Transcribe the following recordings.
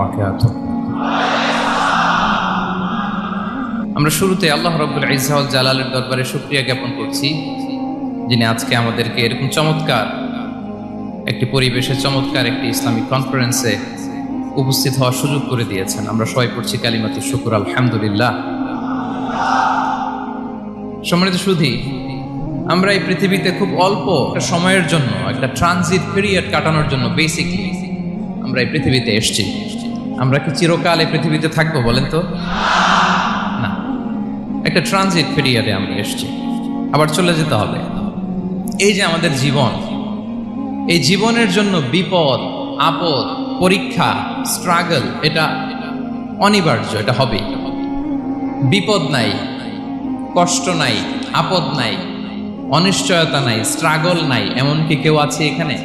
وبركاته. আমরা শুরুতে আল্লাহ রাব্বুল ইজ্জা ওয়াল জালালের দরবারে শুকরিয়া জ্ঞাপন করছি, যিনি আজকে আমাদেরকে এরকম চমৎকার একটি পরিবেশে চমৎকার একটি ইসলামিক কনফারেন্সে উপস্থিত হওয়ার সুযোগ করে দিয়েছেন। আমরা সবাই পড়ছি কালিমাতুশ শুকর, আলহামদুলিল্লাহ। সম্মানিত সুধী, আমরা এই পৃথিবীতে খুব অল্প একটা সময়ের জন্য, একটা ট্রানজিট পিরিয়ড কাটানোর জন্য বেসিকলি আমরা এই পৃথিবীতে এসেছি। আমরা কি চিরকাল এই পৃথিবীতে থাকবো বলেন তো? না, একটা ট্রানজিট পিরিয়ডে আমরা এসেছি, আবার চলে যেতে হবে। এই যে আমাদের জীবন, এই জীবনের জন্য বিপদ, আপদ, পরীক্ষা, স্ট্রাগল, এটা অনিবার্য, এটা হবে। বিপদ নাই, কষ্ট নাই, আপদ নাই, অনিশ্চয়তা নাই, স্ট্রাগল নাই, এমনকি কেউ আছে এখানে?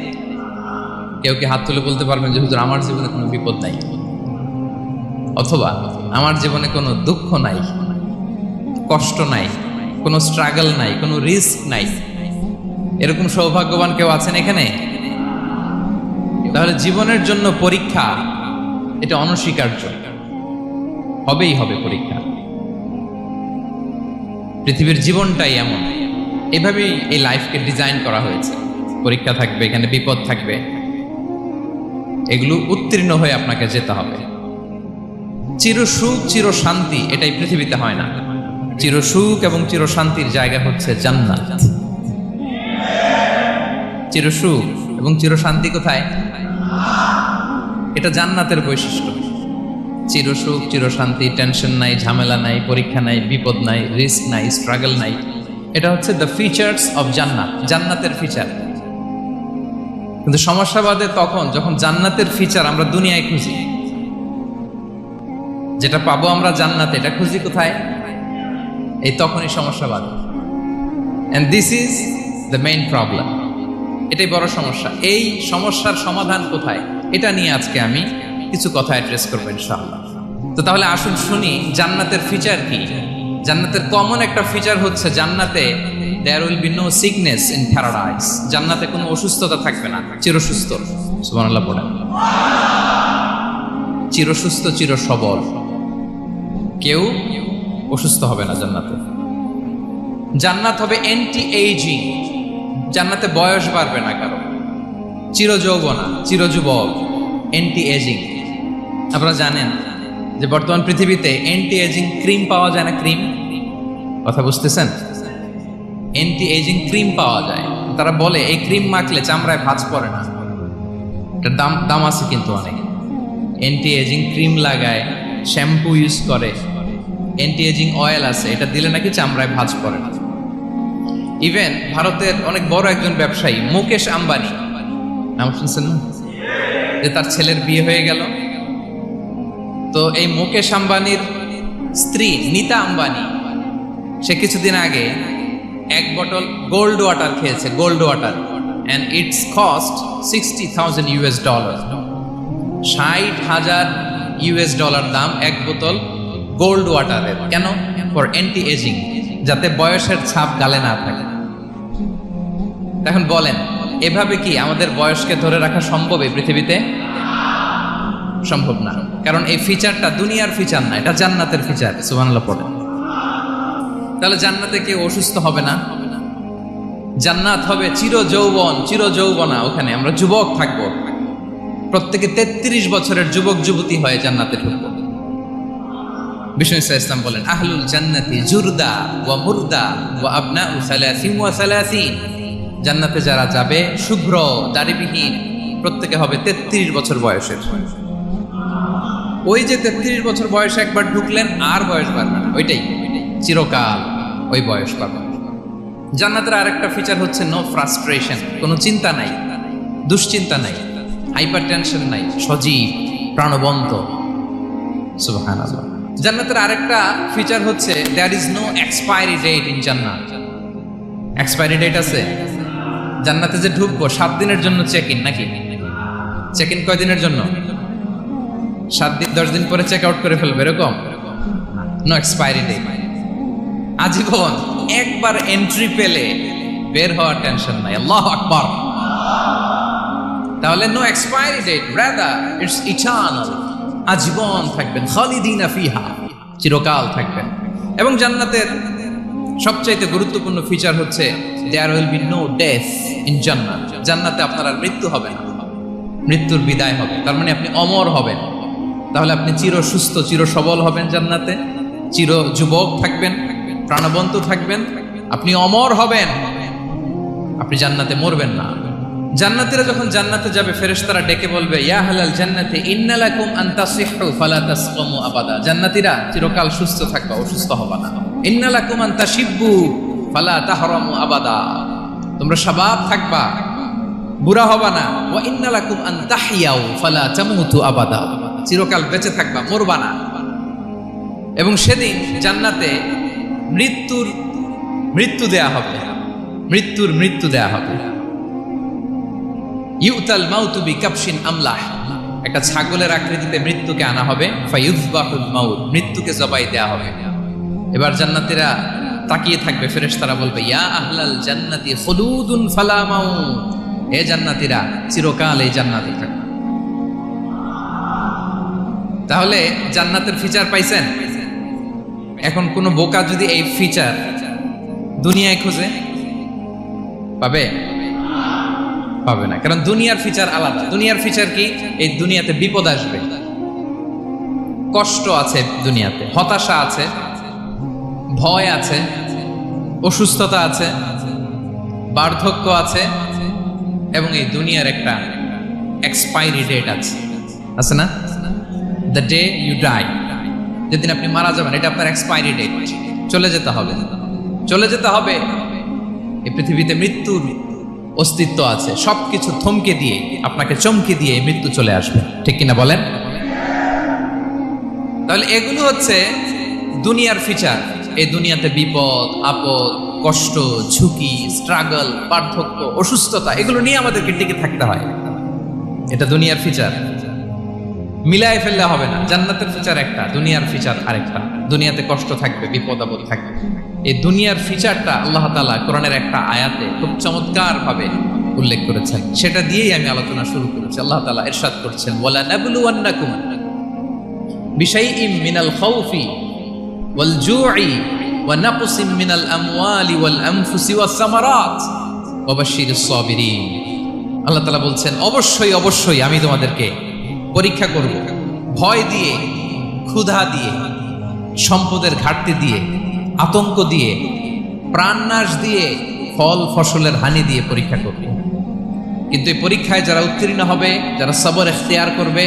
কেউ কি হাত তুলে বলতে পারবেন যে হুজুর আমার জীবনে কোনো বিপদ নাই, অথবা আমার জীবনে কোনো দুঃখ নাই, কষ্ট নাই, কোনো স্ট্রাগল নাই, কোনো রিস্ক নাই? এরকম সৌভাগ্যবান কেউ আছেন এখানে? তাহলে জীবনের জন্য পরীক্ষা, এটা অনস্বীকার্য, হবেই হবে পরীক্ষা। পৃথিবীর জীবনটাই এমন, এভাবেই এই লাইফকে ডিজাইন করা হয়েছে। পরীক্ষা থাকবে, এখানে বিপদ থাকবে, এগুলো উত্তীর্ণ হয়ে আপনাকে যেতে হবে। চিরসুখ চির শান্তি এটাই পৃথিবীতে হয় না। চিরসুখ এবং চিরশান্তির জায়গা হচ্ছে জান্নাত। চিরসুখ এবং চিরশান্তি কোথায়? এটা জান্নাতের বৈশিষ্ট্য। চিরসুখ চিরশান্তি, টেনশন নাই, ঝামেলা নাই, পরীক্ষা নাই, বিপদ নাই, রিস্ক নাই, স্ট্রাগল নাই, এটা হচ্ছে দ্য ফিচার্স অফ জান্নাত, জান্নাতের ফিচার। কিন্তু সমস্যা বাদে তখন যখন জান্নাতের ফিচার আমরা দুনিয়ায় খুঁজি, যেটা পাবো আমরা জান্নাতে, এটা খুঁজি কোথায়? এই তখনই সমস্যা বাদে। And this is the main problem. এটাই বড় সমস্যা। এই সমস্যার সমাধান কোথায়, এটা নিয়ে আজকে আমি কিছু কথা অ্যাড্রেস করবো ইনশাআল্লাহ। তো তাহলে আসুন শুনি জান্নাতের ফিচার কি। জান্নাতের কমন একটা ফিচার হচ্ছে জান্নাতে there will be no sickness in paradise. জান্নাতে কোনো অসুস্থতা থাকবে না, চিরসুস্থ। সুবহানাল্লাহ পড়েন। চিরসুস্থ, চির সবল, কেউ অসুস্থ হবে না জান্নাতে। জান্নাত হবে অ্যান্টি এইজিং, জান্নাতে বয়স বাড়বে না কারো। চিরযৌবনা, চিরযুবক, অ্যান্টি এজিং। আপনারা জানেন যে বর্তমান পৃথিবীতে অ্যান্টি এজিং ক্রিম পাওয়া যায় না? ক্রিম, কথা বুঝতেছেন? অ্যান্টি এজিং ক্রিম পাওয়া যায়। তারা বলে এই ক্রিম মাখলে চামড়ায় ভাঁজ পড়ে না। এটার দাম আছে কিন্তু অনেক। অ্যান্টি এজিং ক্রিম লাগায়, শ্যাম্পু ইউজ করে, অ্যান্টি এজিং অয়েল আছে, এটা দিলে নাকি চামড়ায় ভাঁজ পড়ে না। ইভেন ভারতের অনেক বড় একজন ব্যবসায়ী মুকেশ আম্বানি, নাম শুনছেন না? যে তার ছেলের বিয়ে হয়ে গেল। তো এই মুকেশ আম্বানির স্ত্রী নীতা আম্বানি, সে কিছুদিন আগে এক বোতল গোল্ড ওয়াটার খেয়েছে, gold water, and it's cost $60,000। $60,000 দাম এক বোতল গোল্ড ওয়াটারের। কেন? ফর অ্যান্টি এজিং, যাতে বয়সের ছাপ গালে না থাকে। এখন বলেন, এভাবে কি আমাদের বয়সকে ধরে রাখা সম্ভব এই পৃথিবীতে? সম্ভব না, কারণ এই ফিচারটা দুনিয়ার ফিচার না, এটা জান্নাতের ফিচার। সুবহানাল্লাহ পড়েন। তাহলে জান্নাতে কেউ অসুস্থ হবে না। জান্নাত হবে চির যৌবন, চির যৌবনা। ওখানে আমরা যুবক থাকবো, প্রত্যেকে 33 বছরের যুবক যুবতী হয়ে জান্নাতে ঢুকবো। বিষ্ণু ইসলাম বলেন, আহলুল জান্নাতি জুরদা ওয়া মুরদা ওয়া আবনাউ 30 ওয়া 30। জান্নাতে যারা যাবে শুভ্র দাড়িবিহীন, প্রত্যেকে হবে 33 বছর বয়সের। ওই যে 33 বছর বয়সে একবার ঢুকলেন, আর বয়স বাড়বে না, ওইটাই চিরকাল ওই বয়স পাবে। জান্নাতের আরেকটা ফিচার হচ্ছে নো ফ্রাস্ট্রেশন, কোনো চিন্তা নাই, দুশ্চিন্তা নাই, হাইপার টেনশন নাই, সজীব, প্রাণবন্ত। সুবহানাল্লাহ। জান্নাতের আরেকটা ফিচার হচ্ছে there is no expiry date in Jannat. Expiry date আছে? জান্নাতে যে ঢুকবো 7 দিনের জন্য চেক ইন, নাকি? চেক ইন কয় দিনের জন্য? 7 দিন, 10 দিন পরে চেক আউট করে ফেলবে, এরকম? নো এক্সপায়ারি ডেট, আজীবন। একবার এন্ট্রি পেলে বের হওয়ার টেনশন নাই। আল্লাহু আকবার। তাহলে no expiry date, rather it's eternal. আজীবন থাকবেন, খালিদিনা ফিহা, চিরকাল থাকবেন। এবং জান্নাতের সবচাইতে গুরুত্বপূর্ণ ফিচার হচ্ছে there will be no death in Jannat. জান্নাতে আপনার আর মৃত্যু হবে না, মৃত্যুর বিদায় হবে। তার মানে আপনি অমর হবেন। তাহলে আপনি চির সুস্থ, চির সবল হবেন জান্নাতে, চির যুবক থাকবেন, প্রাণবন্ত থাকবেন, আপনি অমর হবেন, আপনি জান্নাতে মরবেন না। জান্নাতীরা যখন জান্নাতে যাবে, ফেরেশতারা ডেকে বলবে, ইয়া আহলাল জান্নাতি ইন্না লাকুম আন তাসিহু ফালা তাসকামু আবাদা। জান্নাতীরা চিরকাল সুস্থ থাকবা, অসুস্থ হবা না। ইন্না লাকুম আন তাশিব্বু ফালা তাহরামু আবাদা, তোমরা শাবাব থাকবা, বুড়া হবা না। ওয়া ইন্না লাকুম আন তাহইয়াউ ফালা তামুতু আবাদা, চিরকাল বেঁচে থাকবা, মরবা না। এবং সেদিন জান্নাতে মৃত্যু দেয়া হবে, মৃত্যু দেয়া হবে। ইউতাল মাউতু বিকাবশিন আমলাহ, একটা ছাগলের আকৃতিতে মৃত্যুকে আনা হবে। ফায়ুযবাহুল মাউত, মৃত্যুকে জবাই দেয়া হবে। এবার জান্নাতীরা তাকিয়ে থাকবে, ফেরেশতারা বলবে, ইয়া আহলাল জান্নাতি খুলুদুন ফালা মাউত, হে জান্নাতীরা চিরকাল এই জান্নাতে থাকবে। তাহলে জান্নাতের ফিচার পাইছেন? এখন কোন বোকা যদি এই ফিচার দুনিয়ায় খোঁজে, পাবে? পাবে না, কারণ দুনিয়ার ফিচার আলাদা। দুনিয়ার ফিচার কি? এই দুনিয়াতে বিপদ আসবে, কষ্ট আছে দুনিয়াতে, হতাশা আছে, ভয় আছে, অসুস্থতা আছে, বার্ধক্য আছে, এবং এই দুনিয়ার একটা এক্সপায়ারি ডেট আছে না? দ্য ডে ইউ ডাই, যেদিন আপনি মারা যাবেন, এটা আপনার এক্সপায়ারি ডেট, চলে যেতে হবে, চলে যেতে হবে। এই পৃথিবীতে মৃত্যুর অস্তিত্ব আছে, সবকিছু থমকে দিয়ে, আপনাকে চমকে দিয়ে মৃত্যু চলে আসবে, ঠিক কিনা বলেন? তাহলে এগুলো হচ্ছে দুনিয়ার ফিচার। এই দুনিয়াতে বিপদ আপদ, কষ্ট, ঝুঁকি, স্ট্রাগল, বার্ধক্য, অসুস্থতা, এগুলো নিয়ে আমাদেরকে টিকে থাকতে হয়। এটা দুনিয়ার ফিচার, মিলায় ফেললে হবে না। জান্নাতের ফিচার একটা, দুনিয়ার ফিচার আরেকটা। দুনিয়াতে কষ্ট থাকবে, বিপদ আপদ থাকবে। এই দুনিয়ার ফিচারটা আল্লাহ তাআলা কোরআনের একটা আয়াতে খুব চমৎকার ভাবে উল্লেখ করেছেন, সেটা দিয়েই আমি আলোচনা শুরু করেছি। আল্লাহ তাআলা ইরশাদ করছেন, ওয়ালা নাবলুওয়ান্নাকুম বিশাইইম মিনাল খাউফি ওয়াল জুই ওয়া নাকসিম মিনাল আমওয়ালি ওয়াল আনফুসি ওয়াস সামারাত ওয়া বাশশিরিস সাবিরিন। আল্লাহ তাআলা বলছেন, অবশ্যই অবশ্যই আমি তোমাদেরকে পরীক্ষা করব, ভয় দিয়ে, ক্ষুধা দিয়ে, সম্পদের ঘাটতি দিয়ে, আতঙ্ক দিয়ে, প্রাণনাশ দিয়ে, ফল ফসলের হানি দিয়ে পরীক্ষা করবে। কিন্তু এই পরীক্ষায় যারা উত্তীর্ণ হবে, যারা সবর ইখতিয়ার করবে,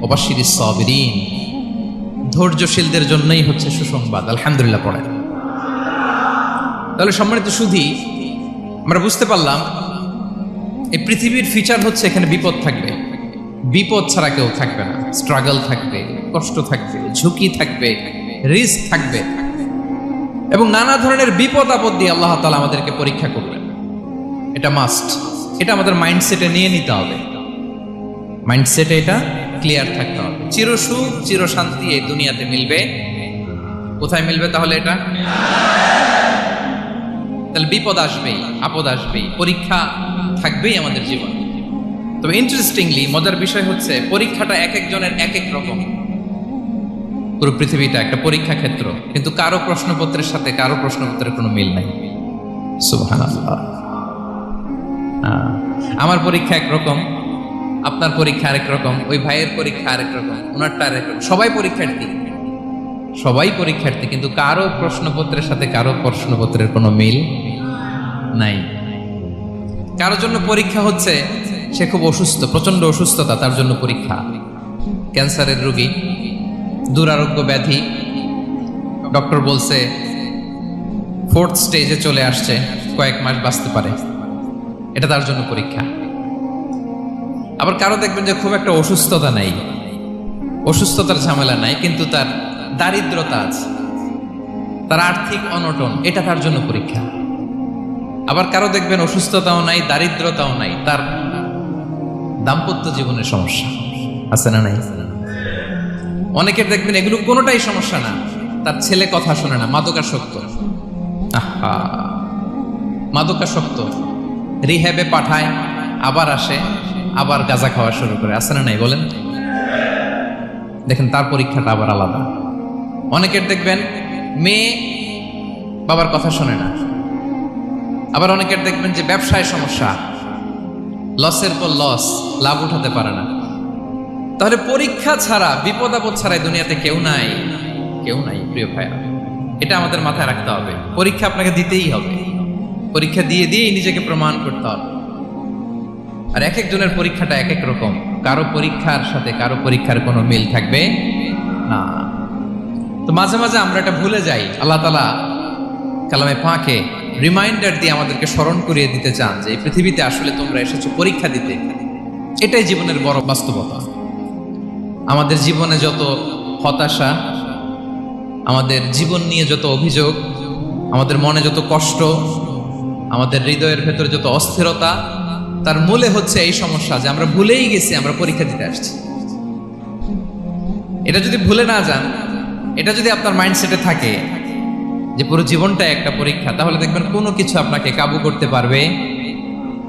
ওয়াবাশশিরিস সাবিরিন, ধৈর্যশীলদের জন্যই হচ্ছে সুসংবাদ। আলহামদুলিল্লাহ পড়েন। তাহলে সম্মানিত সুধী, আমরা বুঝতে পারলাম এই পৃথিবীর ফিচার হচ্ছে এখানে বিপদ থাকবে, বিপদ ছাড়া কেউ থাকবে না। স্ট্রাগল থাকবে, কষ্ট থাকবে, ঝুঁকি থাকবে, রিস্ক থাকবে, এবং নানা ধরনের বিপদ আপদ দিয়ে আল্লাহ তাআলা আমাদেরকে পরীক্ষা করবেন। এটা মাস্ট, এটা আমাদের মাইন্ডসেটে নিয়ে নিতে হবে, মাইন্ডসেটে এটা ক্লিয়ার থাকতে হবে। চির সুখ, চির শান্তি এই দুনিয়াতে মিলবে, কোথায় মিলবে তাহলে? এটা তাহলে বিপদ আসবেই, আপদ আসবেই, পরীক্ষা থাকবেই আমাদের জীবনে। তবে ইন্টারেস্টিংলি মজার বিষয় হচ্ছে, পরীক্ষাটা এক একজনের এক এক রকম। পুরো পৃথিবীটা একটা পরীক্ষা ক্ষেত্র, কিন্তু কারো প্রশ্নপত্রের সাথে কারো প্রশ্নপত্রের কোনো মিল নাই। সুবহানাল্লাহ। আমার পরীক্ষা একরকম, আপনার পরীক্ষা আরেক রকম, ওই ভাইয়ের পরীক্ষা আরেক রকম, ওনারটা আরেক রকম। সবাই পরীক্ষার্থী, সবাই পরীক্ষার্থী, কিন্তু কারো প্রশ্নপত্রের সাথে কারো প্রশ্নপত্রের কোনো মিল নাই। কারোর জন্য পরীক্ষা হচ্ছে সে খুব অসুস্থ, প্রচন্ড অসুস্থতা, তার জন্য পরীক্ষা। ক্যান্সারের রোগী, দুরারোগ্য ব্যাধি, ডক্টর বলছে 4th স্টেজে চলে আসছে, কয়েক মাস বাঁচতে পারে, এটা তার জন্য পরীক্ষা। আবার কারো দেখবেন যে খুব একটা অসুস্থতা নাই, অসুস্থতার ঝামেলা নাই, কিন্তু তার দারিদ্রতা আছে, তার আর্থিক অনটন, এটা তার জন্য পরীক্ষা। আবার কারো দেখবেন অসুস্থতাও নাই, দারিদ্রতাও নাই, তার দাম্পত্য জীবনের সমস্যা আছে না নাই? অনেকের দেখবেন এগুলো কোনোটাই সমস্যা না, তার ছেলে কথা শোনে না, মাদকাসক্ত। আহা, মাদকাসক্ত, রিহ্যাবে পাঠায়, আবার আসে, আবার গাঁজা খাওয়া শুরু করে, আছে না নাই বলেন? দেখেন তার পরীক্ষাটা আবার আলাদা। অনেকের দেখবেন মেয়ে বাবার কথা শোনে না, আবার অনেকের দেখবেন যে ব্যবসায় সমস্যা, লসের পর লস, লাভ উঠাতে পারে না। তাহলে পরীক্ষা ছাড়া, বিপদ আপদ ছাড়া দুনিয়াতে কেউ নাই, কেউ নাই প্রিয় ভাইরা। এটা আমাদের মাথায় রাখতে হবে। পরীক্ষা আপনাকে দিতেই হবে, পরীক্ষা দিয়ে দিয়েই নিজেকে প্রমাণ করতে হবে। আর এক একজনের পরীক্ষাটা এক এক রকম, কারো পরীক্ষার সাথে কারো পরীক্ষার কোনো মিল থাকবে না। তো মাঝে মাঝে আমরা এটা ভুলে যাই। আল্লাহ তাআলা কালামে পাকে রিমাইন্ডার দিয়ে আমাদেরকে স্মরণ করিয়ে দিতে চান যে এই পৃথিবীতে আসলে তোমরা এসেছো পরীক্ষা দিতে। এটাই জীবনের বড় বাস্তবতা। আমাদের জীবনে যত হতাশা, আমাদের জীবন নিয়ে যত অভিযোগ, আমাদের মনে যত কষ্ট, আমাদের হৃদয়ের ভেতরে যত অস্থিরতা, তার মূলে হচ্ছে এই সমস্যা যে আমরা ভুলেই গেছি আমরা পরীক্ষা দিতে আসছি। এটা যদি ভুলে না যান, এটা যদি আপনার মাইন্ডসেটে থাকে যে পুরো জীবনটা একটা পরীক্ষা, তাহলে দেখবেন কোনো কিছু আপনাকে কাবু করতে পারবে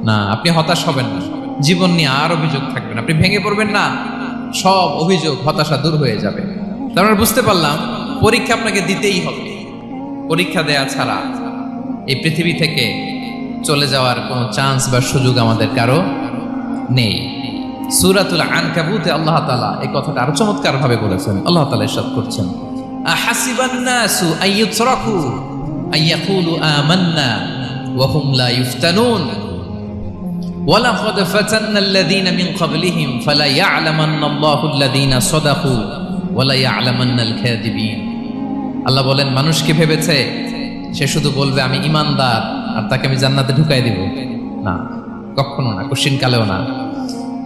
না। আপনি হতাশ হবেন না, জীবন নিয়ে আর অভিযোগ থাকবে না, আপনি ভেঙে পড়বেন না, সব অভিযোগ হতাশা দূর হয়ে যাবে। তার মানে বুঝতে পারলাম পরীক্ষা আপনাকে দিতেই হবে। পরীক্ষা দেয়া ছাড়া এই পৃথিবী থেকে চলে যাওয়ার কোনো চান্স বা সুযোগ আমাদের কারো নেই। সূরাতুল আনকাবুতে আল্লাহ তাআলা এই কথাটা আরো চমৎকার ভাবে বলেছেন। আল্লাহ তাআলা ইরশাদ করছেন, আহাসিবান নাসু আইয়ুতরাকু আইয়াকুলু আমান্না ওয়া হুম লা ইফতানুন ওয়ালাকাদ ফাতান্নাল্লাযীনা মিন ক্বাবলিহিম ফালা ইয়া'লামান্নাল্লাহু আল্লাযীনা সাদাকু ওয়ালা ইয়া'লামান্নাল কাযিবিন। আল্লাহ বলেন, মানুষ কি ভেবেছে সে শুধু বলবে আমি ঈমানদার আর তাকে আমি জান্নাতে ঢুকাই দিব? না, কখনো না, কোশ্চিন কালেও না।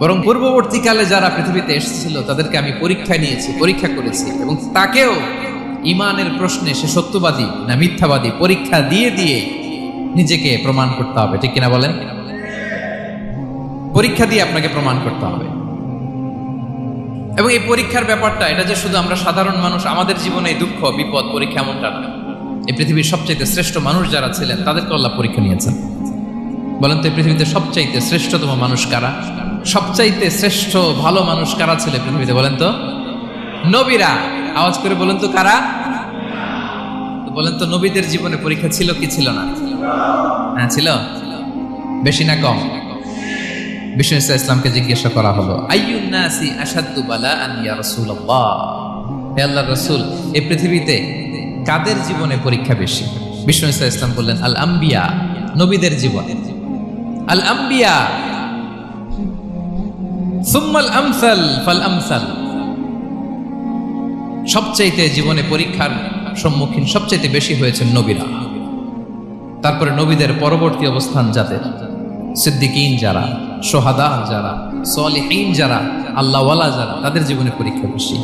বরং পূর্ববর্তীকালে যারা পৃথিবীতে এসেছিল তাদেরকে আমি পরীক্ষায় নিয়েছি, পরীক্ষা করেছি, এবং তাকেও ঈমানের প্রশ্নে সে সত্যবাদী না মিথ্যাবাদী পরীক্ষা দিয়ে দিয়ে নিজেকে প্রমাণ করতে হবে। ঠিক কিনা বলেন? পরীক্ষা দিয়ে আপনাকে প্রমাণ করতে হবে। এবং এই পরীক্ষার ব্যাপারটা, এটা যে শুধু আমরা সাধারণ মানুষ আমাদের জীবনে দুঃখ বিপদ পরীক্ষা এমনটা না। এই পৃথিবীর সবচাইতে শ্রেষ্ঠ মানুষ যারা ছিলেন তাদেরকে আল্লাহ পরীক্ষা নিয়েছেন। বলেন তো এই পৃথিবীতে সবচাইতে শ্রেষ্ঠতম মানুষ কারা? সবচাইতে শ্রেষ্ঠ ভালো মানুষ কারা ছিল পৃথিবীতে? বলেন তো নবীরা। আওয়াজ করে বলেন তো কারা? বলেন তো নবীদের জীবনে পরীক্ষা ছিল কি ছিল না? হ্যাঁ ছিল। বেশি না কম? বিষ্ণু ইসলামকে জিজ্ঞাসা করা হলো, আইয়ুন নাসি আশাদ্দু বালাআন ইয়া রাসূলুল্লাহ, হে আল্লাহর রাসূল এই পৃথিবীতে কাদের জীবনে পরীক্ষা বেশি? বিষ্ণু ইসলাম বললেন, আল আম্বিয়া, নবীদের জীবনে। আল আম্বিয়া সুম্মাল আমসাল ফাল আমসাল, সবচাইতে জীবনে পরীক্ষার সম্মুখীন সবচাইতে বেশি হয়েছেন নবীরা। তারপরে নবীদের পরবর্তী অবস্থান যাদের, সিদ্দিকিন যারা, সোহাদা যারা, সলিহিন যারা, আল্লাহওয়ালা যারা, তাদের জীবনে পরীক্ষা বেশি।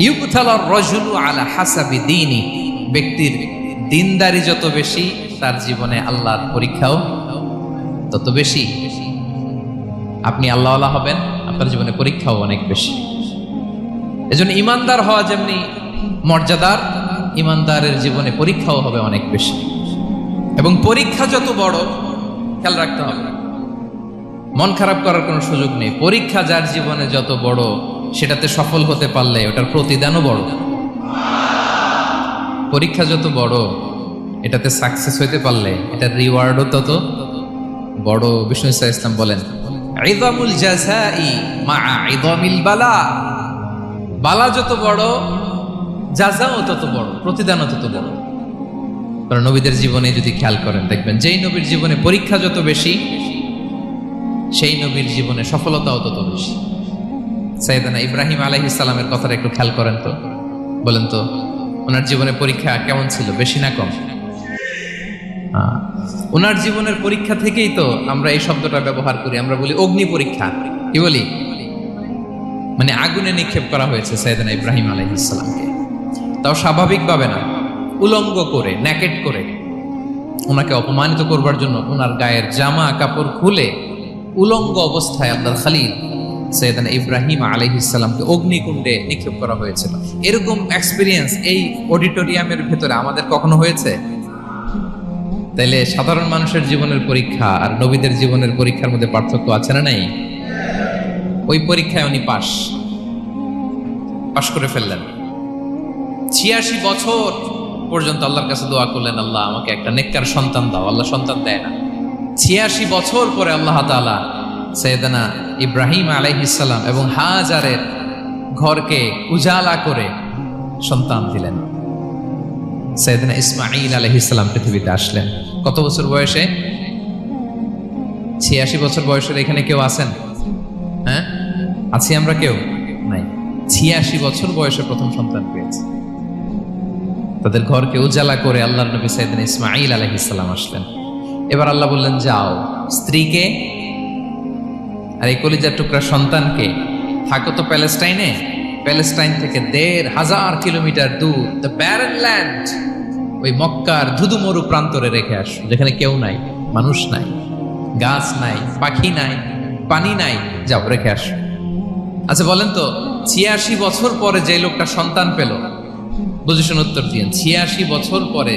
ইউবতালার রাজুলু আলা হাসাবি দীনি, ব্যক্তির দিনদারি যত বেশি তার জীবনে আল্লাহর পরীক্ষাও তত বেশি। আপনি আল্লাহওয়ালা হবেন, আপনার জীবনে পরীক্ষাও অনেক বেশি। এজন্য ইমানদার হওয়া যেমনি মর্যাদার, ইমানদারের জীবনে পরীক্ষাও হবে অনেক বেশি। এবং পরীক্ষা যত বড়, খেয়াল রাখতে হবে, মন খারাপ করার কোনো সুযোগ নেই। পরীক্ষা যার জীবনে যত বড়, সেটাতে সফল হতে পারলে ওটার প্রতিদানও বড়। পরীক্ষা যত বড়, এটাতে সাকসেস হইতে পারলে এটার রিওয়ার্ডও তত বড়। বিষ্ণু ইসলাম বলেন, ইযামুল জাযাই মা'a ইযামিল বালা, বালা যত বড় জাযাও তত বড়, প্রতিদানও তত বড়। কারণ নবীদের জীবনে যদি খেয়াল করেন দেখবেন, যেই নবীর জীবনে পরীক্ষা যত বেশি সেই নবীর জীবনে সফলতাও তত বেশি। সাইয়েদনা ইব্রাহিম আলাইহিস সালামের কথাটা একটু খেয়াল করেন তো, বলেন তো ওনার জীবনে পরীক্ষা কেমন ছিল, বেশি না কম? ওনার জীবনের পরীক্ষা থেকেই তো আমরা এই শব্দটা ব্যবহার করি, আমরা বলি অগ্নি পরীক্ষা। কি বলি? মানে আগুনে নিক্ষেপ করা হয়েছে সাইয়েদনা ইব্রাহিম আলাইহিস সালামকে, তাও স্বাভাবিকভাবে না, উলঙ্গ করে, নেকেট করে ওনাকে অপমানিত করবার জন্য ওনার গায়ের জামা কাপড় খুলে উলঙ্গ অবস্থায় আল্লাহর খলিল সাইয়েদনা ইব্রাহিম আলাইহিস সালামকে অগ্নিকুণ্ডে নিক্ষেপ করা হয়েছিল। এরকম এক্সপিরিয়েন্স এই অডিটোরিয়ামের ভেতরে আমাদের কখনো হয়েছে? তাইলে সাধারণ মানুষের জীবনের পরীক্ষা আর নবীদের জীবনের পরীক্ষার মধ্যে পার্থক্য আছে না নাই? ওই পরীক্ষায় উনি পাস, পাশ করে ফেললেন। 86 বছর পর্যন্ত আল্লাহর কাছে দোয়া করলেন, আল্লাহ আমাকে একটা নেককার সন্তান দাও। আল্লাহ সন্তান দেয় না। 86 বছর পরে আল্লাহ তাআলা সাইয়েদনা ইব্রাহিম আলাইহিস সালাম এবং হাজারের ঘরকে উজালা করে সন্তান দিলেন। সাইয়েদনা ইসমাঈল আলাইহিস সালাম পৃথিবীতে আসলেন। কত বছর বয়সে? 86 বছর বয়সের এখানে কেউ আছেন? হ্যাঁ, আছি আমরা? কেউ নাই। 86 বছর বয়সে প্রথম সন্তান পেয়েছে। তাদের ঘরকে উজালা করে আল্লাহর নবী সাইয়েদনা ইসমাঈল আলাইহিস সালাম আসলেন। এবার আল্লাহ বললেন, যাও স্ত্রীকে আর এই কলিজার টুকরা সন্তানকে, থাকো তো প্যালেস্টাইনে, প্যালেস্টাইন থেকে ১,৫০০ কিলোমিটার দূর দ্য ব্যারেন ল্যান্ড, ওই মক্কার ধুধুমরু প্রান্তরে রেখে আসো, যেখানে কেউ নাই, মানুষ নাই, গাছ নাই, পাখি নাই, পানি নাই, যাও রেখে আসো। আচ্ছা বলেন তো, ৮৬ বছর পরে যে লোকটা সন্তান পেল, বুঝে শুনে উত্তর দিয়েন, ৮৬ বছর পরে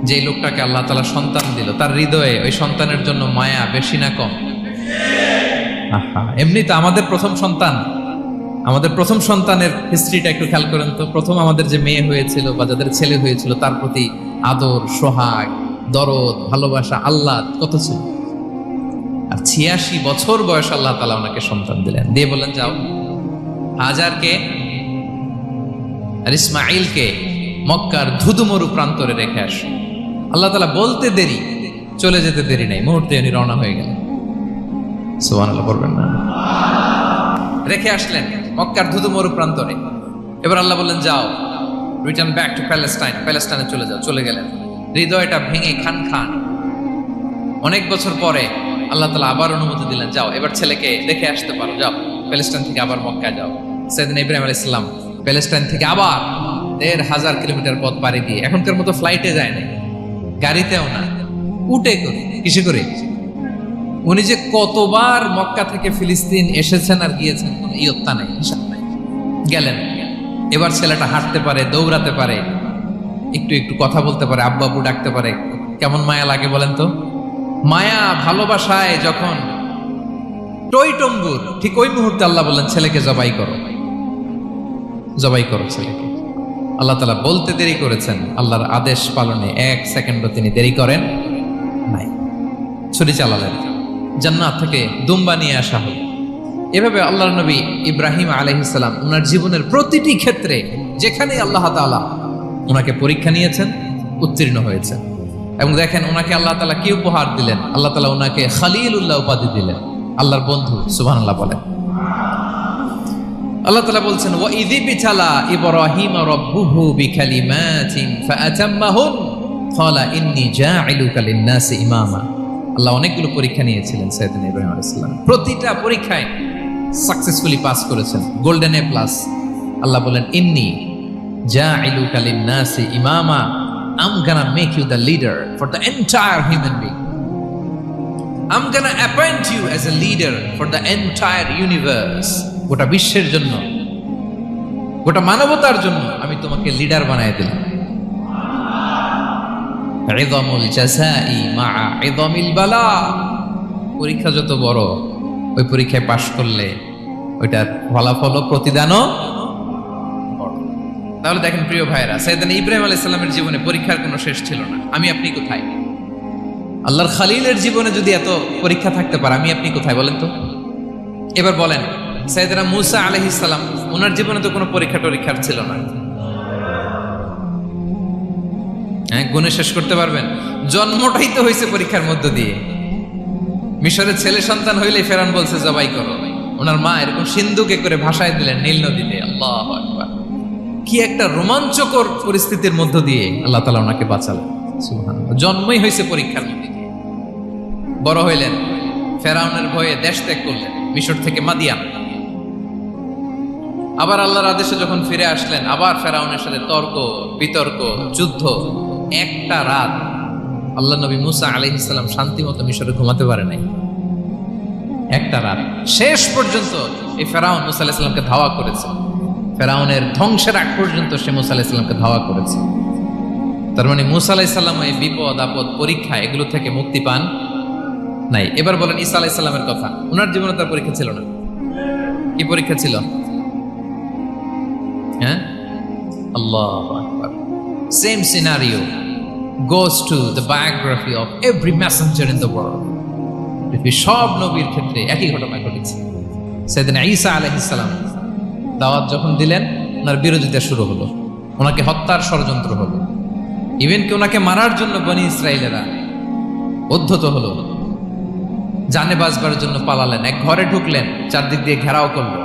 যে লোকটাকে আল্লাহ তাআলা সন্তান দিল, তার হৃদয়ে ওই সন্তানের জন্য মায়া বেশি না কম? এমনি তো আমাদের প্রথম সন্তানের হিস্ট্রিটা একটু খেয়াল করেন তো। প্রথম আমাদের যে মেয়ে হয়েছিল বা যাদের ছেলে হয়েছিল, তার প্রতি আদর, সোহাগ, দরদ, ভালোবাসা, আহ্লাদ কত ছিল। আর ৮৬ বছর বয়স আল্লাহ তাআলা ওনাকে সন্তান দিলেন, দিয়ে বললেন, যাও হাজারকে আর ইসমাঈলকে মক্কার ধুধুমরু প্রান্তরে রেখে আসো। আল্লাহ তাআলা বলতে দেরি, চলে যেতে দেরি নাই, মুহূর্তে উনি রওনা হয়ে গেলেন। সুবহানাল্লাহ বলবেন না? রেখে আসলেন মক্কার ধুধুমরু প্রান্তরে। এবার আল্লাহ বললেন, যাও রিটার্ন ব্যাক টু প্যালেস্টাইন, প্যালেস্টাইনে চলে যাও। চলে গেলেন, হৃদয়টা ভেঙে খান খান। অনেক বছর পরে আল্লাহ তাআলা আবার অনুমতি দিলেন, যাও এবার ছেলেকে দেখে আসতে পারো, যাও প্যালেস্টাইন থেকে আবার মক্কায় যাও। সাইয়েদনা ইব্রাহিম আলাইহিস সালাম প্যালেস্টাইন থেকে আবার ১,৫০০ কিলোমিটার পথ পাড়ি দিয়ে, এখনকার মতো ফ্লাইটে যায় না, গাড়িতেও না, উটে করে, কিসে করে। উনি যে কতবার মক্কা থেকে ফিলিস্তিন এসেছেন আর গিয়েছেন, ইয়ত্তা নেই, হিসাব নাই। গেলেন, এবার ছেলেটা হাঁটতে পারে, দৌড়াতে পারে, একটু একটু কথা বলতে পারে, আব্বু আব্বু ডাকতে পারে। কেমন মায়া লাগে বলেন তো? মায়া ভালোবাসায় যখন টইটম্বুর, ঠিক ওই মুহূর্তে আল্লাহ বললেন, ছেলেকে জবাই করো, জবাই করো ছেলেকে। আল্লাহ তাআলা বলতে দেরি করেছেন, আল্লাহর আদেশ পালনে 1 সেকেন্ডও তিনি দেরি করেন নাই। ছুরি চালালেন, জান্নাত থেকে দুম্বা নিয়ে আসা হল। এভাবে আল্লাহর নবী ইব্রাহিম আলাইহিস সালাম ওনার জীবনের প্রতিটি ক্ষেত্রে যেখানে আল্লাহ তাআলা ওনাকে পরীক্ষা নিয়েছেন, উত্তীর্ণ হয়েছেন। এবং দেখেন ওনাকে আল্লাহ তাআলা কি উপহার দিলেন। আল্লাহ তাআলা ওনাকে খলিলুল্লাহ উপাধি দিলেন, আল্লাহর বন্ধু। সুবহানাল্লাহ বলেন। আল্লাহ তাআলা বলছেন, ওয়া ইযিবতালা ইব্রাহিম রাব্বুহু বিকালিমাতিন ফাআতাম্মাহুন ক্বালা ইন্নী জাঈলুকা লিন-নাসি ইমামা। আল্লাহ অনেকগুলো পরীক্ষা নিয়েছিলেন সাইয়েদনা ইব্রাহিম আলাইহিস সালাম, প্রতিটা পরীক্ষায় সাকসেসফুলি পাস করেছেন, গোল্ডেন এ প্লাস। আল্লাহ বলেন, ইন্নী জাঈলুকা লিন-নাসি ইমামা, I'm gonna make you the leader for the entire human being. I'm gonna appoint you as a leader for the entire universe. গোটা বিশ্বের জন্য, গোটা মানবতার জন্য আমি তোমাকে লিডার বানায় দিলাম। ইযমুল জাযাই মা'a ইযমিল বালা। পরীক্ষা যত বড়, ওই পরীক্ষায় পাশ করলে ওইটার ফলাফল ও প্রতিদানও বড়। তাহলে দেখেন প্রিয় ভাইরা, সাইয়েদনা ইব্রাহিম আলাইহিস সালামের জীবনে পরীক্ষার কোনো শেষ ছিল না। আমি আপনি কোথায়? আল্লাহর খলিলের জীবনে যদি এত পরীক্ষা থাকতে পারে, আমি আপনি কোথায় বলেন তো? এবার বলেন, সাইয়েদনা মূসা আলাইহিস সালাম, ওনার জীবনে তো কোনো পরীক্ষার ছিল না। হ্যাঁ, গুণে শেষ করতে পারবেন? জন্মটাই তো হয়েছে পরীক্ষার মধ্য দিয়ে। মিশরের ছেলে সন্তান হইলে ফেরাউন বলছে জবাই করো, ওনার মা এরকম সিন্ধুকে করে ভাসায় দিলেন নীল নদীতে। আল্লাহু আকবার! কি একটা রোমাঞ্চকর পরিস্থিতির মধ্য দিয়ে আল্লাহ তাআলা ওনাকে বাঁচালেন। সুবহানাল্লাহ। জন্মই হয়েছে পরীক্ষার মধ্যে দিয়ে। বড় হইলেন, ফেরাউনের ভয়ে দেশ ত্যাগ করলেন, মিশর থেকে মাদিয়ান। আবার আল্লাহর আদেশে যখন ফিরে আসলেন, আবার ফেরাউনের সাথে তর্ক বিতর্ক, যুদ্ধ। একটা রাত আল্লাহ নবী মূসা আলাইহিস সালাম শান্তি মতো মিশরে ঘুমাতে পারে নাই। একটা রাত শেষ পর্যন্ত এই ফেরাউন মূসা আলাইহিস সালামকে ধাওয়া করেছে। ফেরাউনের ধ্বংসের আগ পর্যন্ত সে মূসা আলাইহিস সালামকে ধাওয়া করেছে। তার মানে মূসা আলাইহিস সালাম এই বিপদ আপদ পরীক্ষা এগুলো থেকে মুক্তি পান নাই। এবার বলেন ঈসা আলাইহিস সালামের কথা, ওনার জীবনে তার পরীক্ষা ছিল না? কি পরীক্ষা ছিল? হ্যাঁ, আল্লাহু আকবার। Same scenario goes to the biography of every messenger in the world. পৃথিবীর সব নবীর ক্ষেত্রে একই ঘটনা ঘটেছে। সাইয়েদনা ঈসা আলাইহিস সালাম দাওয়াত যখন দিলেন, ওনার বিরোধিতা শুরু হলো, ওনাকে হত্যার ষড়যন্ত্র হলো, ইভেন কি ওনাকে মারার জন্য বনি ইসরায়েলেরা উদ্ধত হলো, জানে বাঁচবার জন্য পালালেন, এক ঘরে ঢুকলেন, চারদিক দিয়ে ঘেরাও করলো,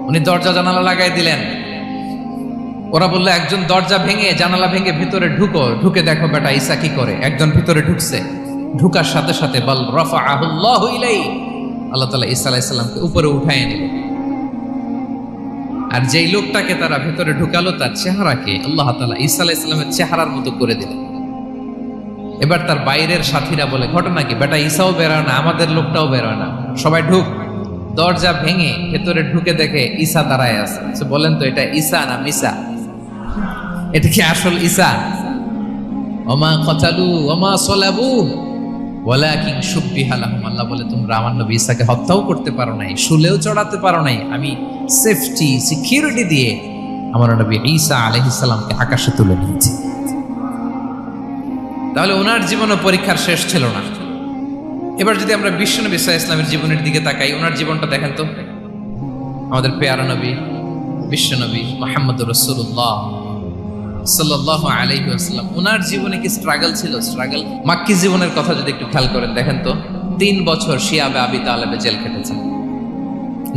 উনি দরজা জানালা লাগাই দিলেন। ওরা বললো একজন দরজা ভেঙে জানালা ভেঙে ভিতরে ঢুকে দেখো বেটা ঈসা কি করে। একজন ভিতরে ঢুকছে, ঢুকার সাথে সাথে বল রাফাআহুল্লাহু ইলাইহি, আল্লাহ তাআলা ঈসা আলাইহিস সালামকে উপরে উঠায় নিল। আর যেই লোকটাকে তারা ভেতরে ঢুকালো তার চেহারাকে আল্লাহ তাআলা ঈসা আলাইহিস সালামের চেহারার মতো করে দিলেন। এবার তার বাইরের সাথীরা বলে ঘটনা কি, বেটা ঈসাও বেরোয় না, আমাদের লোকটাও বেরোয় না, সবাই ঢুক। দরজা ভেঙে ভেতরে ঢুকে দেখে ঈসা দাঁড়ায় আছে। বলেন তো এটা ঈসা না মিসা? এটা কি আসল ঈসা? ওমা কতালু ওমা সলাবু ওয়ালাকিন শুব্বিহা লাহুম। আল্লাহ বলে তোমরা আমার নবী ঈসাকে হত্যাও করতে পারো নাই, শুলেও চড়াতে পারো নাই, আমি সেফটি সিকিউরিটি দিয়ে আমার নবী ঈসা আলাইহিস সালামকে আকাশে তুলে নিয়েছি। তাহলে ওনার জীবনও পরীক্ষার শেষ ছিল না। এবার যদি আমরা বিশ্বনবী সাল্লাল্লাহু আলাইহি ওয়াসাল্লামের জীবনের দিকে তাকাই, ওনার জীবনটা দেখেন তো। আমাদের পেয়ারা নবী বিশ্বনবী মুহাম্মদুর রাসূলুল্লাহ সাল্লাল্লাহু আলাইহি ওয়াসাল্লাম, ওনার জীবনে কি স্ট্রাগল ছিল? স্ট্রাগল। মাক্কি জীবনের কথা যদি একটু খেয়াল করেন, দেখেন তো 3 বছর শিয়াবে আবি তালেবে জেল কেটেছেন,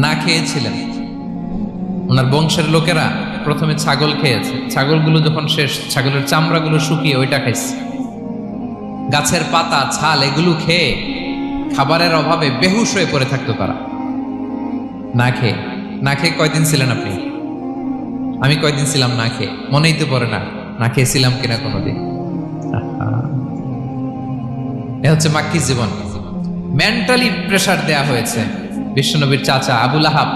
না খেয়েছিলেন। ওনার বংশের লোকেরা প্রথমে ছাগল খেয়েছে, ছাগলগুলো যখন শেষ, ছাগলের চামড়াগুলো শুকিয়ে ওইটা খাইছে। গাছের পাতা ছাল এগুলো খেয়ে খাবারের অভাবে বেহুশ হয়ে পড়ে থাকতো তারা। না খেয়ে কয়দিন ছিলেন আপনি? আমি কয়দিন ছিলাম না খেয়ে? মনেই তো পড়ে না খেয়েছিলাম কিনা কোনোদিন। এ হচ্ছে মাক্কি জীবন। মেন্টালি প্রেসার দেয়া হয়েছে। বিশ্বনবীর চাচা আবু লাহাব,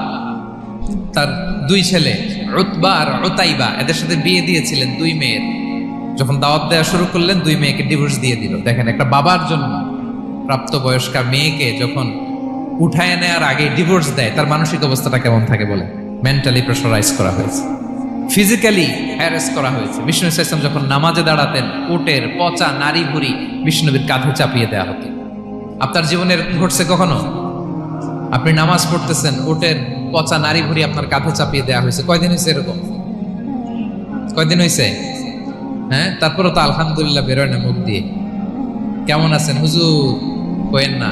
তার 2 ছেলে উতবা আর উতাইবা, এদের সাথে বিয়ে দিয়েছিলেন 2 মেয়ের। যখন দাওয়াত দেওয়া শুরু করলেন 2 মেয়েকে ডিভোর্স দিয়ে দিল। দেখেন, একটা বাবার জন্য প্রাপ্তবয়স্কা মেয়েকে যখন উঠায় নেওয়ার আগে ডিভোর্স দেয়, তার মানসিক অবস্থাটা কেমন থাকে বলে? মেন্টালি প্রেশারাইজ করা হয়েছে, ফিজিক্যালি হ্যারাস করা হয়েছে। বিষ্ণু ইসলাম যখন নামাজে দাঁড়াতেন, উটের পচা নারী ভুঁড়ি বিষ্ণুনবীর কাঁধে চাপিয়ে দেওয়া হতো। আপনার জীবনের ঘটছে কখনো? আপনি নামাজ পড়তেছেন, উটের পচা নারী ভুঁড়ি আপনার কাঁধে চাপিয়ে দেওয়া হয়েছে? কয়দিন হয়েছে এরকম? কয়দিন হয়েছে? হ্যাঁ, তারপরে তো আলহামদুলিল্লাহ বেরোয় না মুখ দিয়ে। কেমন আছেন হুজুর কইেন না,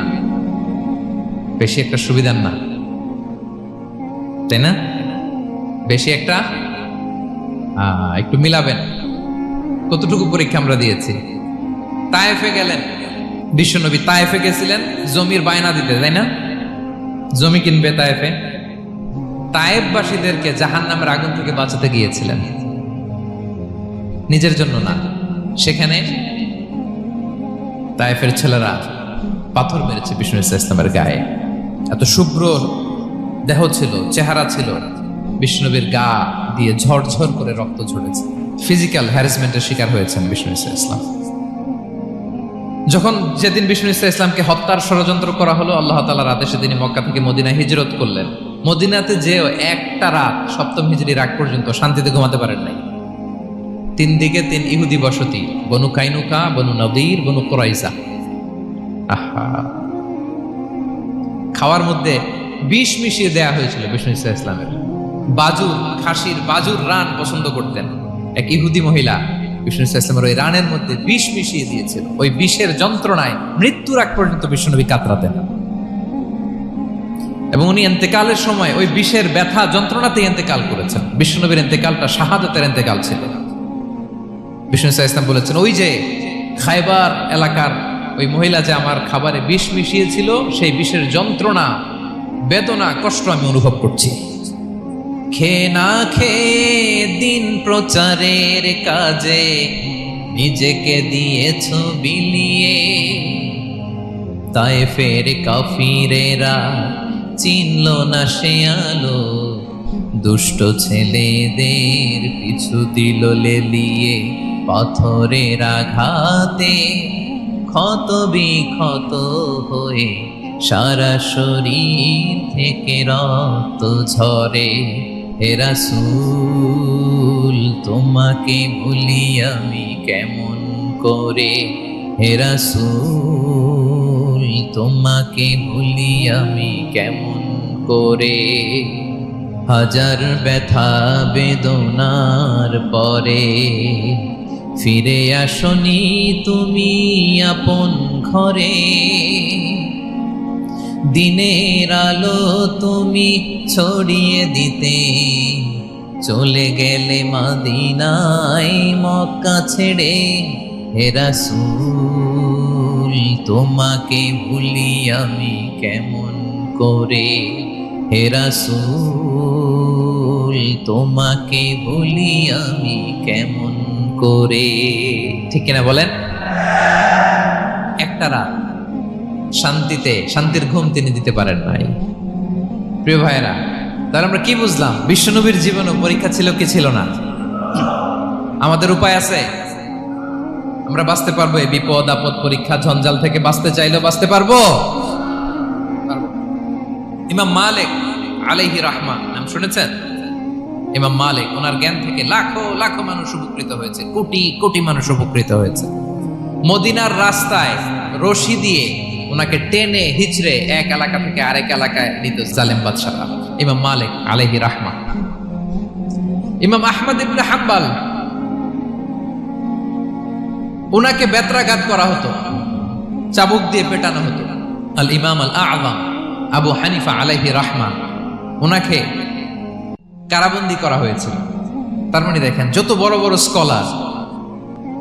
বেশি একটা সুবিধার না, তাই না? বেশি একটা একটু মিলাবেন। কতটুকু পরীক্ষা আমরা দিয়েছি। তায়েফে গেলেন বিশ্বনবী, তায়েফে গেছিলেন জমির বায়না দিতে, তাই না? জমি কিনবে তায়েফে। তায়েফবাসীদেরকে জাহান্নামের আগুন থেকে বাঁচাতে গিয়েছিলেন, নিজের জন্য না। সেখানে তায়েফের ছেলেরা পাথর মেরেছে বিষ্ণু ইসলামের গায়ে। এত শুভ্র দেহ ছিল, চেহারা ছিল, বিষ্ণুনবীর গা দিয়ে ঝরঝর করে রক্ত ঝরেছে। ফিজিক্যাল হ্যারাসমেন্টের শিকার হয়েছেন বিষ্ণু ইসলাম। যখন যেদিন বিষ্ণু ইসলামকে হত্যার ষড়যন্ত্র করা হলো, আল্লাহ তাআলার আদেশে তিনি মক্কা থেকে মদিনায় হিজরত করলেন। মদিনাতে যে একটা রাত, 7ম হিজরির আগ পর্যন্ত শান্তিতে ঘুমাতে পারেন নাই। 3 দিকে 3 ইহুদি বসতি, বনু কাইনুকা, বনু নদীর, বনু কুরাইজা। খাওয়ার মধ্যে বিষ মিশিয়ে দেয়া হয়েছিল বিষ্ণু ইসলামের। বাজুর, খাসির বাজুর রান পছন্দ করতেন। এক ইহুদি মহিলা বিষ্ণু ইসলামের ওই রানের মধ্যে বিষ মিশিয়ে দিয়েছিল। ওই বিষের যন্ত্রণায় মৃত্যুর আগ পর্যন্ত বিষ্ণুনবী কাতরাতেন, এবং উনি ইন্তেকালের সময় ওই বিষের ব্যথা যন্ত্রণাতেই ইন্তেকাল করেছেন। বিষ্ণুনবীর ইন্তেকালটা শাহাদাতের ইন্তেকাল ছিল। বিষ্ণু ইসলাম বলেছেন, ওই যে খায়বার এলাকার ওই মহিলা যে আমার খাবারে বিষ মিশিয়েছিল, সেই বিষের যন্ত্রণা, বেদনা, কষ্ট আমি অনুভব করছি। খেয়ে না খেয়ে দিন প্রচারের কাজে নিজেকে দিয়েছ বিলিয়ে, তায়েফের কাফিরেরা চিনল না সে আলো, দুষ্ট ছেলেদের পিছু দিল লেলিয়ে, পাথরের আঘাতে ক্ষত বিক্ষত হয়ে সারা শরীর থেকে রক্ত ঝরে। হে রাসূল তোমাকে ভুলি আমি কেমন করে, হে রাসূল তোমাকে ভুলি আমি কেমন করে। হাজার ব্যথা বেদনার পরে ফিরে আসনি তুমি আপন ঘরে। দিনের আলো তুমি ছড়িয়ে দিতে চলে গেলে মদিনায় মক্কা ছেড়ে, হে রাসূল তোমাকে ভুলি আমি কেমন করে, হে রাসূল তোমাকে ভুলি আমি কেমন করে। ঠিক কিনা বলেন? একটা রাত শান্তির ঘুম তিনি দিতে পারেন নাই। প্রিয় ভাইয়েরা, তাহলে আমরা কি বুঝলাম? বিশ্বনবীর জীবনে পরীক্ষা ছিল কি ছিল না? আমাদের উপায় আছে? আমরা বাঁচতে পারবো এই বিপদ আপদ পরীক্ষা ঝঞ্ঝাল থেকে? বাঁচতে চাইলেও বাঁচতে পারবো? ইমাম মালিক আলাইহি রাহমা নাম শুনেছেন? ইমাম মালিক, ওনার জ্ঞান থেকে লাখো লাখো মানুষ উপকৃত হয়েছে, কোটি কোটি মানুষ উপকৃত হয়েছে। মদিনার রাস্তায় রশি দিয়ে ওনাকে টেনে হিচড়ে এক এলাকা থেকে আরেক এলাকায় নিত জালেম বাদশাহরা। ইমাম মালিক আলাইহি রাহমা। ইমাম আহমদ ইবনে হাম্বল, ওনাকে বেত্রাঘাত করা হতো, চাবুক দিয়ে পেটানো হতো। আল ইমাম আল আযম আবু হানিফা আলাইহি রাহমা, ওনাকে কারাবন্দী করা হয়েছিল। তার মানে দেখেন, যত বড় বড় স্কলার,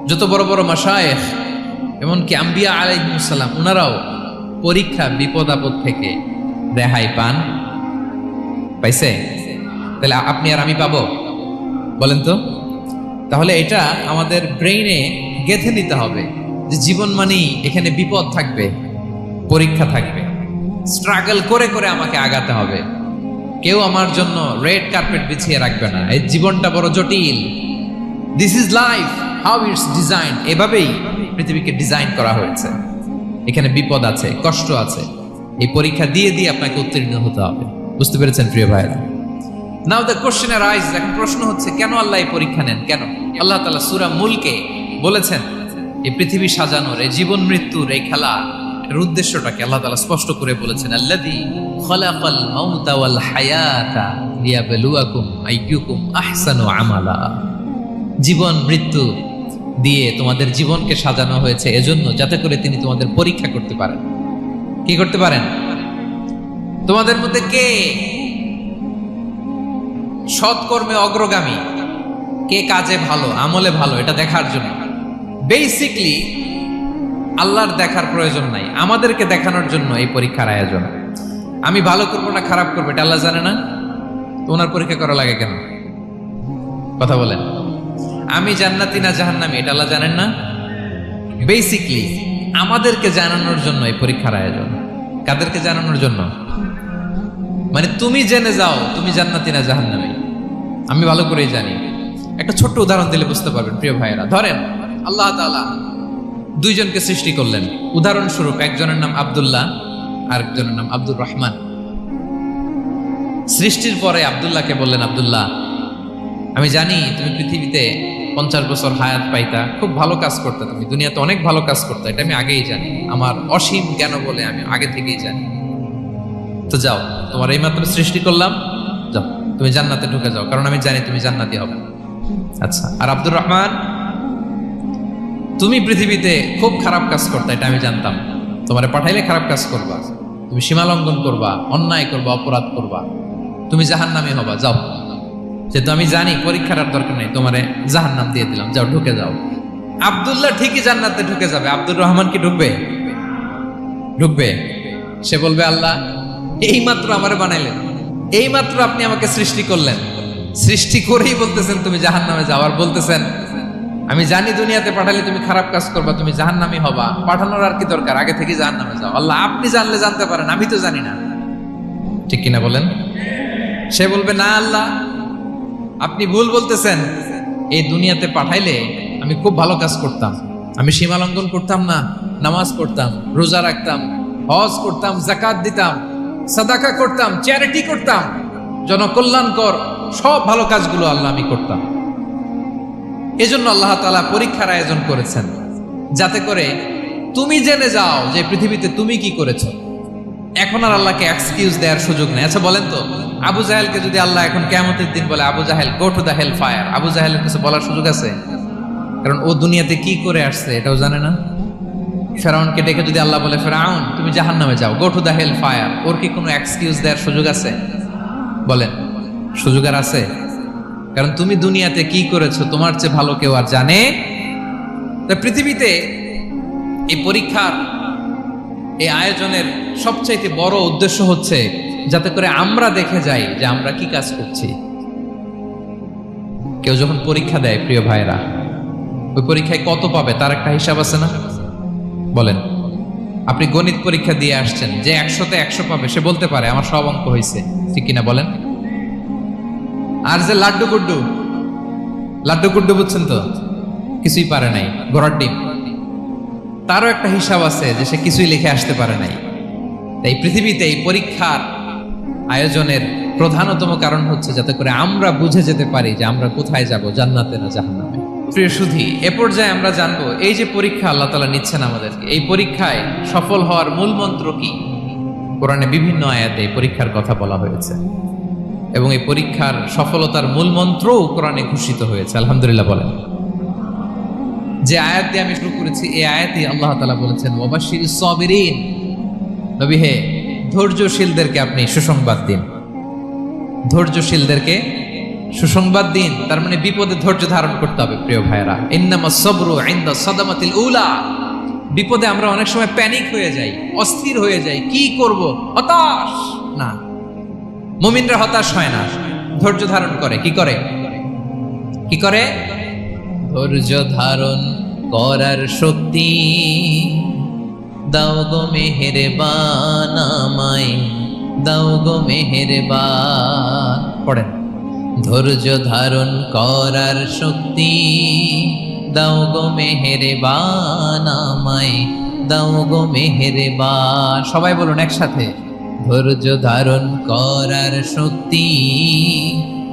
যত বড় বড় মাশায়েখ, এমনকি আম্বিয়া আলাইহিস সালাম, ওনারাও পরীক্ষা বিপদ আপদ থেকে রেহাই পাইছে। তাহলে আপনি আর আমি পাবো? বলেন তো। তাহলে এটা আমাদের ব্রেইনে গেঁথে নিতে হবে যে জীবন মানেই এখানে বিপদ থাকবে, পরীক্ষা থাকবে, স্ট্রাগল করে করে আমাকে আগাতে হবে। কেউ আমার জন্য রেড কার্পেট বিছিয়ে রাখবে না। এই জীবনটা বড় জটিল। This is life, how it's design. এভাবেই পৃথিবীকে ডিজাইন করা হয়েছে। এখানে বিপদ আছে, কষ্ট আছে। এই পরীক্ষা দিয়ে দিয়ে আপনাকে উত্তীর্ণ হতে হবে। বুঝতে পেরেছেন প্রিয় ভাইরা? নাও দ্য কোশ্চেন আরাইজ, এখন প্রশ্ন হচ্ছে কেন আল্লাহ এই পরীক্ষা নেন? কেন আল্লাহ তাআলা সূরা মুলকে বলেছেন এই পৃথিবী সাজানোর, এই জীবন মৃত্যুর এই খেলা, এর উদ্দেশ্যটাকে আল্লাহ তাআলা স্পষ্ট করে বলেছেন, আল্লাযী খালাকাল মাউতা ওয়াল হায়াতা লিয়াবলুয়াকুম আইয়ুকুম আহসানু আমালা। জীবন মৃত্যু দিয়ে তোমাদের জীবনকে সাজানো হয়েছে এজন্য, যাতে করে তিনি তোমাদের পরীক্ষা করতে পারেন। কি করতে পারেন? তোমাদের মধ্যে কে সৎকর্মে অগ্রগামী, কে কাজে ভালো, আমলে ভালো, এটা দেখার জন্য। বেসিকলি আল্লাহর দেখার প্রয়োজন নাই, আমাদেরকে দেখানোর জন্য এই পরীক্ষার আয়োজন। আমি ভালো করবো না খারাপ করবো এটা আল্লাহ জানে না? তো ওনার পরীক্ষা করা লাগে কেন? কথা বলেন। আমি জান্নাতি না জাহান্নামী এটা আল্লাহ জানেন না? বেসিকলি আমাদেরকে জানানোর জন্য এই পরীক্ষার আয়োজন। কাদেরকে জানানোর জন্য? মানে তুমি জেনে যাও তুমি জান্নাতি না জাহান্নামী। আমি ভালো করেই জানি। একটা ছোট্ট উদাহরণ দিলে বুঝতে পারবেন প্রিয় ভাইয়েরা। ধরেন আল্লাহ তাআলা দুইজনকে সৃষ্টি করলেন। উদাহরণস্বরূপ একজনের নাম আব্দুল্লাহ, আরেকজনের নাম আব্দুর রহমান। সৃষ্টির পরে আব্দুল্লাহকে বললেন, আব্দুল্লাহ আমি জানি তুমি পৃথিবীতে 50 বছর হায়াত পাইতা, খুব ভালো কাজ করতে, তুমি দুনিয়াতে অনেক ভালো কাজ করতে, এটা আমি আগেই জানি, আমার অসীম জ্ঞান বলে আমি আগে থেকেই জানি। তো যাও, তোমার এইমাত্র সৃষ্টি করলাম, যাও তুমি জান্নাতে ঢুকে যাও, কারণ আমি জানি তুমি জান্নাতি হবে। আচ্ছা, আর আব্দুর রহমান তুমি পৃথিবীতে খুব খারাপ কাজ করতে, এটা আমি জানতাম, তোমারে পাঠাইলে খারাপ কাজ করবা, তুমি সীমা লঙ্ঘন করবা, অন্যায় করবা, অপরাধ করবা, তুমি জাহান্নামী হবা, যাও। যেহেতু আমি জানি পরীক্ষার আর দরকার নেই, তোমারে জাহান্নাম দিয়ে দিলাম, যাও ঢুকে যাও। আব্দুল্লাহ ঠিকই জান্নাতে ঢুকে যাবে, আব্দুর রহমান কি ঢুকবে? ঢুকবে। সে বলবে, আল্লাহ এইমাত্র আমারে বানাইলেন, এইমাত্র আপনি আমাকে সৃষ্টি করলেন, সৃষ্টি করেই বলতেছেন তুমি জাহান্নামে যাও, আর বলতেছেন আমি জানি দুনিয়াতে পাঠালে তুমি খারাপ কাজ করবা, তুমি জাহান্নামী হবা, পাঠানোর আর কি দরকার, আগে থেকে জাহান্নামে যাও। আল্লাহ আপনি জানলে জানতে পারেন, আমি তো জানি না। ঠিক কিনা বলেন? সে বলবে, না আল্লাহ আপনি ভুল বলতেছেন, এই দুনিয়াতে পাঠাইলে আমি খুব ভালো কাজ করতাম, আমি সীমা লঙ্ঘন করতাম না, নামাজ পড়তাম, রোজা রাখতাম, হজ করতাম, যাকাত দিতাম, সাদাকা করতাম, চ্যারিটি করতাম, জনকল্যাণকর সব ভালো কাজগুলো আল্লাহ আমি করতাম। এজন্য আল্লাহ তাআলা পরীক্ষার আয়োজন করেছেন, যাতে করে তুমি জেনে যাও যে পৃথিবীতে তুমি কি করেছো। এখন আর আল্লাহকে এক্সকিউজ দেওয়ার সুযোগ নেই। আচ্ছা বলেন তো, আবু জাহেলকে যদি আল্লাহ এখন কিয়ামতের দিন বলে, Abu Jahl go to the hell fire, Abu জাহেলের কিছু বলার সুযোগ আছে? কারণ ও দুনিয়াতে কি করে আসছে এটাও জানে না। ফেরাউনকে ডেকে যদি আল্লাহ বলে, ফেরাউন তুমি জাহান্নামে যাও, go to the hell fire, ওর কি কোনো এক্সকিউজ দেওয়ার সুযোগ আছে? বলেন, সুযোগ আর আছে? কারণ তুমি দুনিয়াতে কি করেছো তোমার চেয়ে ভালো কেউ আর জানে। তা পৃথিবীতে এই পরীক্ষার এই আয়োজনের সবচাইতে বড় উদ্দেশ্য হচ্ছে যাতে করে আমরা দেখে যাই যে আমরা কি কাজ করছি। কেউ যখন পরীক্ষা দেয় প্রিয় ভাইরা, ওই পরীক্ষায় কত পাবে তার একটা হিসাব আছে না? বলেন, আপনি গণিত পরীক্ষা দিয়ে আসছেন, যে 100-তে 100 পাবে সে বলতে পারে আমার সব অঙ্ক হয়েছে, ঠিক কিনা বলেন? আর যে লাড্ডু গুড্ডু বুঝছেন তো, কিছুই পারে নাই, ঘোড়ার ডিম, তারও একটা হিসাব আছে যে সে কিছুই লিখে আসতে পারে নাই। তাই পৃথিবীতে এই পরীক্ষার আয়োজনের প্রধানতম কারণ হচ্ছে যাতে করে আমরা বুঝে যেতে পারি যে আমরা কোথায় যাব, জান্নাতে না জাহান্নামে। প্রিয় সুধী, এ পর্যায়ে আমরা জানবো এই যে পরীক্ষা আল্লাহ তাআলা নিচ্ছেন আমাদেরকে, এই পরীক্ষায় সফল হওয়ার মূল মন্ত্র কি। কোরআনে বিভিন্ন আয়াতে এই পরীক্ষার কথা বলা হয়েছে এবং এই পরীক্ষার সফলতার মূল মন্ত্রও কোরআনে ঘোষিত হয়েছে। আলহামদুলিল্লাহ বলেন। যে আয়াত দিয়ে আমি শুরু করেছি এই আয়াতে আল্লাহ তাআলা বলেছেন, ওয়াবাশশিরিস সাবিরিন, নবী হে ধৈর্যশীলদেরকে আপনি সুসংবাদ দিন। ধৈর্যশীলদেরকে সুসংবাদ দিন, তার মানে বিপদে ধৈর্য ধারণ করতে হবে প্রিয় ভাইরা। ইন্নামাস সাবরু ইনদা সাদামাতিল উলা। বিপদে আমরা অনেক সময় প্যানিক হয়ে যাই, অস্থির হয়ে যাই, কি করব, হতাশ না। মুমিনরা হতাশ হয় না, ধৈর্য ধারণ করে। কি করে? ধৈর্য ধারণ করার শক্তি দাও গো মেহেরবান আমায়, দাও গো মেহেরবান। পড়েন, ধৈর্য ধারণ করার শক্তি দাও গো মেহেরবান আমায়, দাও গো মেহেরবান। সবাই বলুন একসাথে, ধৈর্য ধারণ করার শক্তি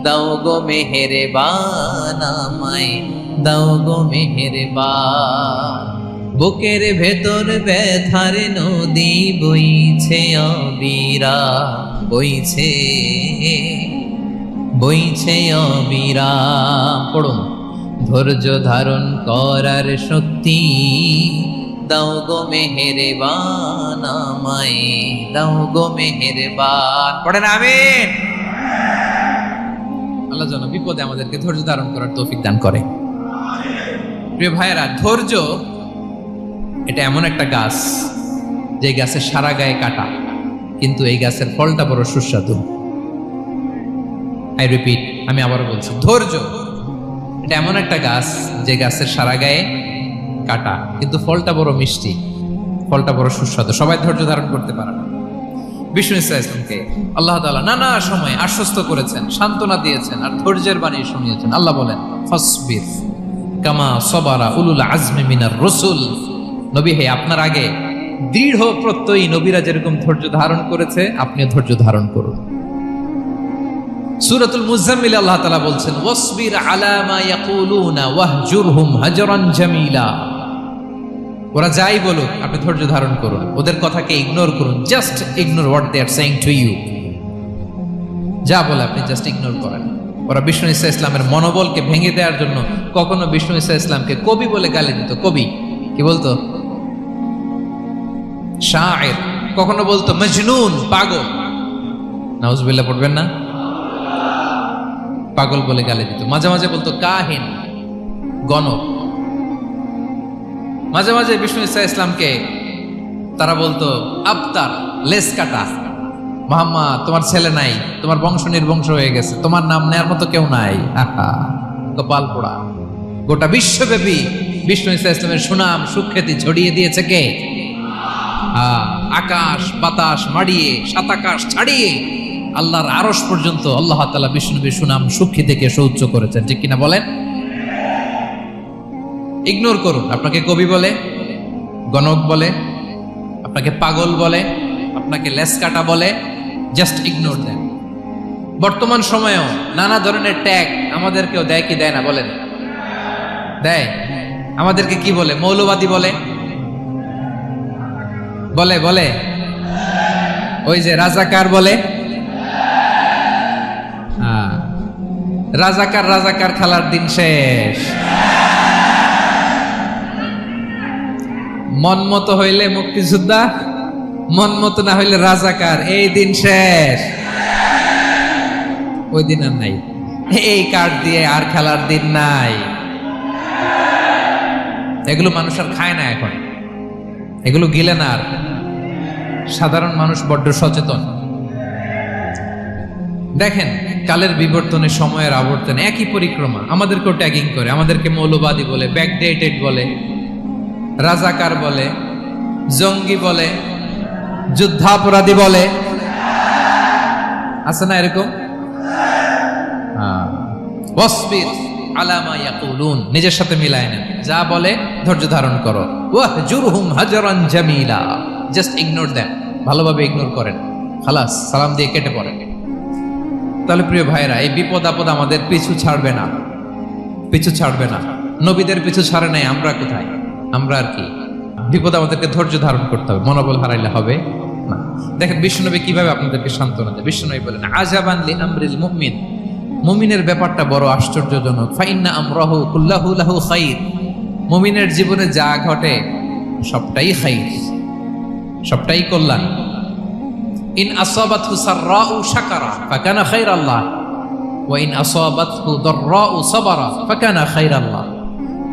দাও গো মেহেরবান আমায়, দাও গো মেহেরবান। বুকের ভেতর ব্যথার নদী বইছে অবিরা, বইছে অবিরা। পড়ুন, ধৈর্য ধারণ করার শক্তি দাও গো মেহেরবান আমায়, দাও গো মেহেরবান। পড়েন আমিন। আল্লাহ যেন বিপদে আমাদেরকে ধৈর্য ধারণ করার তৌফিক দান করে। প্রিয় ভাইয়েরা, ধৈর্য এটা এমন একটা গাছ যে গাছের সারা গায়ে কাটা, কিন্তু এই গাছের ফলটা বড় সুস্বাদু। আই রিপিট, আমি আবারও বলছি, ধৈর্য এটা এমন একটা গাছ যে গাছের সারা গায়ে কাটা, কিন্তু ফলটা বড় মিষ্টি, ফলটা বড় সুস্বাদু। সবাই ধৈর্য ধারণ করতে পারে না। বিষ্ণু ইসলামকে আল্লাহ তাআলা নানা সময় আশ্বস্ত করেছেন, সান্ত্বনা দিয়েছেন আর ধৈর্যের বাণী শুনিয়েছেন। আল্লাহ বলেন, ফাসবির কামা সাবারা উলুল আজমি মিনার রাসূল। নবী হে, আপনার আগে দৃঢ় প্রত্যয়ী নবীরা যেরকম ধৈর্য ধারণ করেছে আপনিও ধৈর্য ধারণ করুন। সূরাতুল মুজাম্মিল আল্লাহ তাআলা বলছেন, ওয়াসবির আলা মা ইয়াকুলুনা ওয়াহজুরহুম হাজরান জামিলা। ওরা যাই বলুক আপনি ধৈর্য ধারণ করুন, ওদের কথাকে ইগনোর করুন। Just ignore what they are saying to you. যা বলে আপনি জাস্ট ইগনোর করেন। ওরা বিষ্ণু ঈসা ইসলামের মনোবলকে ভেঙে দেওয়ার জন্য কখনো বিষ্ণু ঈসা ইসলামকে কবি বলে গালি দিত। কবি কি বলতো? শায়ের। কখনো বলতো মজনুন, পাগল। নাউজুবিল্লাহ পড়বেন না? পাগল বলে গালি দিত। মাঝে মাঝে বলতো কাহিন, গণক। মাঝে মাঝে বিষ্ণু ঈসা ইসলামকে তারা বলতো আবতার, লেস কাটা। মুহাম্মদ, তোমার ছেলে নাই, তোমার বংশ নির্বংশ হয়ে গেছে, তোমার নাম নেয়ার মতো কেউ নাই। আহা, কপাল পোড়া। গোটা বিশ্বব্যাপী বিষ্ণু ঈসা ইসলামের সুনাম সুখ্যাতি ছড়িয়ে দিয়েছে কে? আকাশ বাতাস মাড়িয়ে, সাত আকাশ ছাড়িয়ে আল্লাহর আরশ পর্যন্ত আল্লাহ তাআলা বিষ্ণুনবীর সুনাম সুখ্যাতিকে সৌচ্চ করেছেন। ঠিক কিনা বলেন? ইগনোর করুন। আপনাকে কবি বলে, গণক বলে, আপনাকে পাগল বলে, আপনাকে লেস কাটা বলে, জাস্ট ইগনোর দেন। বর্তমান সময়েও নানা ধরনের ট্যাগ আমাদেরকেও দেয় কি দেয় না বলেন? দেয়? আমাদেরকে কি বলে? মৌলবাদী বলে। বলে বলে ওই যে রাজাকার বলে। রাজাকার রাজাকার খেলার দিন শেষ। মন মতো হইলে মুক্তিযোদ্ধা, মন মতো না হইলে রাজাকার, এই দিন শেষ। ওই দিন আর নাই, এই কার্ড দিয়ে আর খেলার দিন নাই। এগুলো মানুষ আর খায় না এখন, এগুলো গিলে না আর। সাধারণ মানুষ বড্ড সচেতন। দেখেন, কালের বিবর্তনে, সময়ের আবর্তনে একই পরিক্রমা আমাদেরকেও ট্যাগিং করে। আমাদেরকে মৌলবাদী বলে, ব্যাকডেটেড বলে, রাজাকার বলে, জঙ্গি বলে, যুদ্ধাপরাধী বলে। আছে না এরকম? ওয়াসবির আলা মা ইয়াকুলুন, নিজের সাথে মিলায় নেন। যা বলে ধৈর্য ধারণ করো। ওয়াহজুরহুম হাজরান জামিলা, জাস্ট ইগনোর দেম, ভালোভাবে ইগনোর করেন, খালাস, সালাম দিয়ে কেটে পড়েন। তাহলে প্রিয় ভাইরা, এই বিপদ আপদ আমাদের পিছু ছাড়বে না, পিছু ছাড়বে না। নবীদের পিছু ছাড়ে নাই, আমরা কোথায়? আমরা আর কি? বিপদ আমাদেরকে ধৈর্য ধারণ করতে হবে, মনোবল হারাইলে হবে না। দেখেন বিশ্বনবী কিভাবে আপনাদেরকে সান্ত্বনা দেয়। বিশ্বনবী বলেন, আজাবান লি আমরিল মুমিন, মুমিনের ব্যাপারটা বড় আশ্চর্যজনক। ফাইন্না আমরাহু কুল্লাহু লাহু খাইর, মুমিনের জীবনে যা ঘটে সবটাই খাইর, সবটাই কল্যাণ। ইন আসাবাতহু সাররাউ শাকারা ফাকানা খাইরাল্লাহ ওয়া ইন আসাবাতহু দাররাউ সাবারা ফাকানা খাইরাল্লাহ।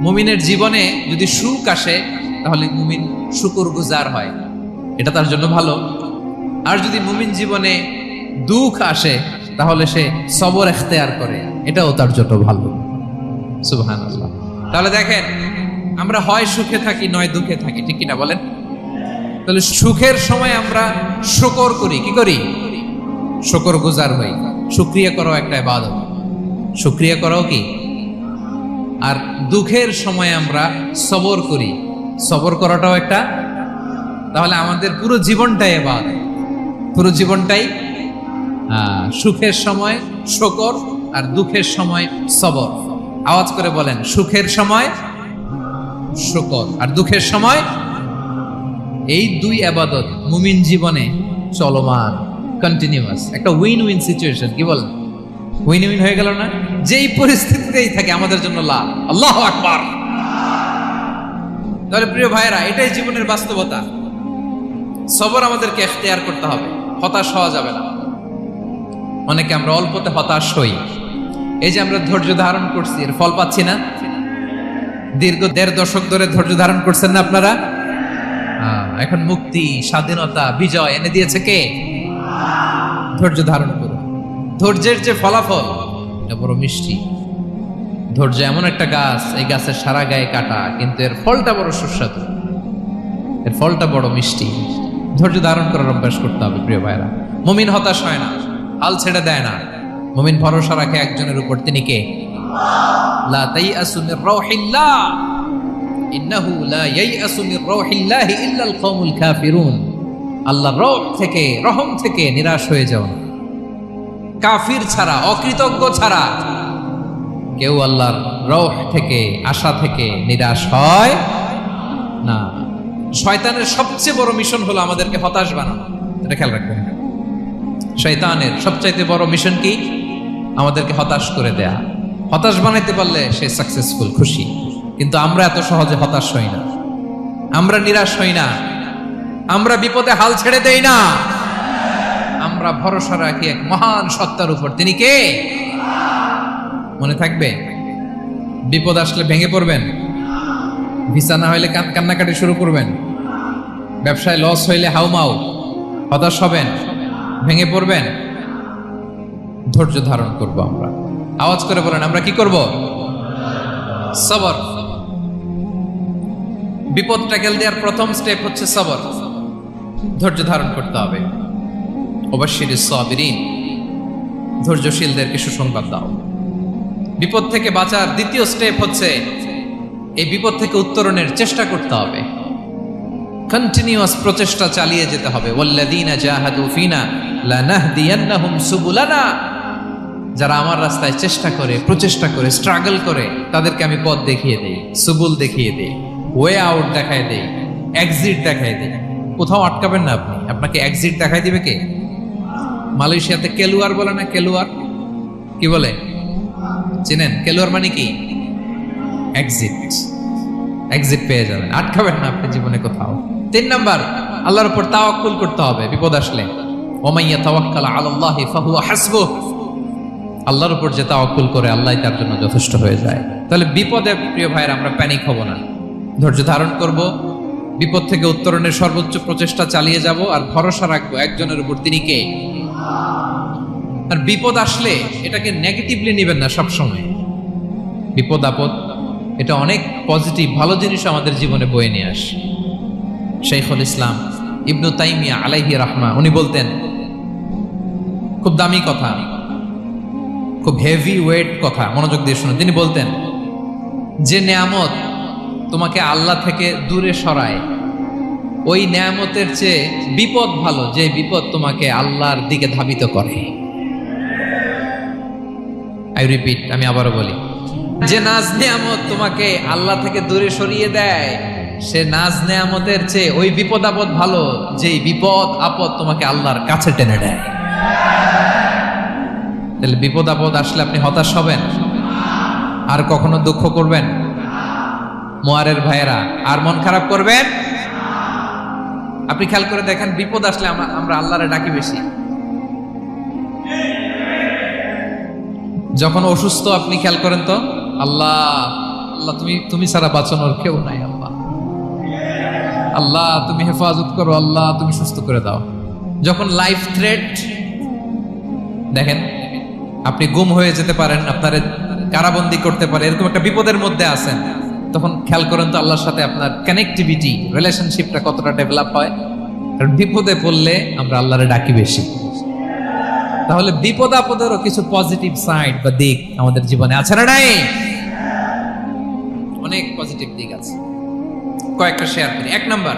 মুমিনের জীবনে যদি সুখ আসে তাহলে মুমিন শুকরগুজার হয়, এটা তার জন্য ভালো। আর যদি মুমিন জীবনে দুঃখ আসে তাহলে সে সবর ইখতিয়ার করে, এটাও তার জন্য ভালো। সুবহানাল্লাহ। তাহলে দেখেন, আমরা হয় সুখে থাকি নয় দুঃখে থাকি, ঠিক কিনা বলেন? তাহলে সুখের সময় আমরা শুকর করি, কি করি? শুকরগুজার হই। শুকরিয়া করাও একটা ইবাদত, শুকরিয়া করাও কি? আর দুঃখের সময় আমরা সবর করি, সবর করাটাও একটা। তাহলে আমাদের পুরো জীবনটাই ইবাদত, পুরো জীবনটাই সুখের সময় শুকর আর দুঃখের সময় সবর। আওয়াজ করে বলেন, সুখের সময় শুকর আর দুঃখের সময়। এই দুই ইবাদত মুমিন জীবনে চলমান, কন্টিনিউয়াস, একটা উইন উইন সিচুয়েশন। কি বলেন? উইন উইন হয়ে গেল না? যেই পরিস্থিতিতেই থাকে আমাদের জন্য লাভ। আল্লাহু আকবার। তাহলে প্রিয় ভাইরা, এটাই জীবনের বাস্তবতা। সবর আমাদেরকে ইখতিয়ার করতে হবে, হতাশ হওয়া যাবে না। অনেকে আমরা অল্পতে হতাশ হই। এই যে আমরা ধৈর্য ধারণ করছি, এর ফল পাচ্ছি না। দীর্ঘ 1.5 দশক ধরে ধৈর্য ধারণ করছেন না আপনারা? এখন মুক্তি, স্বাধীনতা, বিজয় এনে দিয়েছে কে? ধৈর্য ধারণ করুন। ধৈর্যের যে ফলাফল, এটা বড় মিষ্টি। ধৈর্য এমন একটা গাছ, এই গাছের সারা গায়ে কাটা, কিন্তু এর ফলটা বড় সুস্বাদু, এর ফলটা বড় মিষ্টি। ধৈর্য ধারণ করার অভ্যাস করতে হবে প্রিয় ভাইরা। মুমিন হতাশ হয় না, হাল ছেড়ে দেয় না। মুমিন ভরসা রাখে একজনের উপর, তিনি কে? লা তাইআসু মির রাউহিল্লাহ ইন্নাহু লা ইয়াইআসু মির রাউহিল্লাহি ইল্লাল কওমুল কাফিরুন। আল্লাহর রহ থেকে, রহম থেকে নিরাশ হয়ে যাও না। কাফির ছাড়া, অকৃতজ্ঞ ছাড়া কেউ আল্লাহর রহ থেকে, আশা থেকে নিরাশ হয় না। শয়তানের সবচেয়ে বড় মিশন হলো আমাদেরকে হতাশ বানানো, এটা খেয়াল রাখবেন। শয়তানের সবচাইতে বড় মিশন কি? আমাদেরকে হতাশ করে দেয়া। হতাশ বানাইতে পারলে সে সাকসেসফুল, খুশি। কিন্তু আমরা এত সহজে হতাশ হই না, আমরা নিরাশ হই না, আমরা বিপদে হাল ছেড়ে দেই না। আমরা ভরসা রাখি এক মহান সত্তার উপর, তিনি কে? মনে থাকবে? বিপদ আসলে ভেঙে পড়বেন, ভিসা না হইলে কান্নাকাটি শুরু করবেন, ব্যবসায় লস হইলে হাউমাউ, হতাশ হবেন, ভেঙে পড়বেন। ধৈর্য ধারণ করব আমরা। আওয়াজ করে বলেন, আমরা কি করব? সবর। বিপদ ট্যাকেল দেওয়ার প্রথম স্টেপ হচ্ছে সবর, ধৈর্য ধারণ করতে হবে। অবশ্যই সাবিরিন, ধৈর্যশীলদেরকে সুসংবাদ দাও। বিপদ থেকে বাঁচার দ্বিতীয় স্টেপ হচ্ছে এই বিপদ থেকে উত্তরণের চেষ্টা করতে হবে, কন্টিনিউয়াস প্রচেষ্টা চালিয়ে যেতে হবে। ওয়াল্লাযীনা জাহাদু ফিনা লানাহদিয়ান্নাহুম সুবুলানা। যারা আমার রাস্তায় চেষ্টা করে, প্রচেষ্টা করে, স্ট্রাগল করে, তাদেরকে আমি পথ দেখিয়ে দেই, সুবুল দেখিয়ে দেই, ওয়ে আউট দেখায় দেই, এক্সিট দেখায় দেই। কোথাও আটকাবেন না আপনি, আপনাকে এক্সিট দেখায় দিবে কে? মালয়েশিয়াতে কেলুয়ার বলে না, কেলুয়ার কি বলে চিনেন? কেলুয়ার মানে কি? এক্সিট। এক্সিট পেয়ে যাবেন, আটকাবেন না আপনি জীবনে কোথাও। 3 নাম্বার, আল্লাহর উপর তাওয়াক্কুল করতে হবে বিপদ আসলে। ওমাইয়া তাওয়াক্কাল আলাল্লাহি ফাহুয়া হাসবুহ। আল্লাহর উপর যে তাওয়াক্কুল করে, আল্লাহই তার জন্য যথেষ্ট হয়ে যায়। তাহলে বিপদে প্রিয় ভাইয়ের আমরা প্যানিক হব না, ধৈর্য ধারণ করব, বিপদ থেকে উত্তরণের সর্বোচ্চ প্রচেষ্টা চালিয়ে যাব, আর ভরসা রাখবো একজনের উপর, তিনি কে? আর বিপদ আসলে এটাকে নেগেটিভলি নেবেন না সবসময়। বিপদ আপদ এটা অনেক পজিটিভ ভালো জিনিস আমাদের জীবনে বয়ে নিয়ে আসে। শাইখুল ইসলাম ইবনু তাইমিয়া আলাইহি রাহমা উনি বলতেন, খুব দামি কথা, খুব হেভি ওয়েট কথা, মনোযোগ দিয়ে শুনুন। তিনি বলতেন, যে নেয়ামত তোমাকে আল্লাহ থেকে দূরে সরায়, ওই নেয়ামতের চেয়ে বিপদ ভালো যে বিপদ তোমাকে আল্লাহর দিকে ধাবিত করে। আই রিপিট, আমি আবারও বলি, যে নাজ নেয়ামত তোমাকে আল্লাহ থেকে দূরে সরিয়ে দেয়, সে নাজ নেয়ামতের চেয়ে ওই বিপদ আপদ ভালো যে বিপদ আপদ তোমাকে আল্লাহর কাছে টেনে দেয়। তাহলে বিপদ আপদ আসলে আপনি হতাশ হবেন? আর কখনো দুঃখ করবেন? মোয়ারের ভাইয়েরা, আর মন খারাপ করবেন? আপনি খেয়াল করে দেখেন, বিপদ আসলে আমরা আল্লাহরে ডাকি বেশি। যখন অসুস্থ আপনি খেয়াল করেন তো, আল্লাহ আল্লাহ তুমি ছাড়া বাঁচানোর কেউ নাই, আল্লাহ আল্লাহ তুমি হেফাজত করো, আল্লাহ তুমি সুস্থ করে দাও। যখন লাইফ থ্রেট, দেখেন আপনি গুম হয়ে যেতে পারেন, আপনার কারাবন্দি করতে পারে, এরকম একটা বিপদের মধ্যে আছেন, তখন খেয়াল করেন তো আল্লাহর সাথে আপনার কানেক্টিভিটি, রিলেশনশিপটা কতটা ডেভেলপ হয়। কারণ বিপদে পড়লে আমরা আল্লাহরে ডাকি বেশি। তাহলে বিপদ আপদেরও কিছু পজিটিভ সাইড বা দিক আমাদের জীবনে আছে না নাই? অনেক পজিটিভ দিক আছে, কয়েকটা শেয়ার করি। 1 নাম্বার,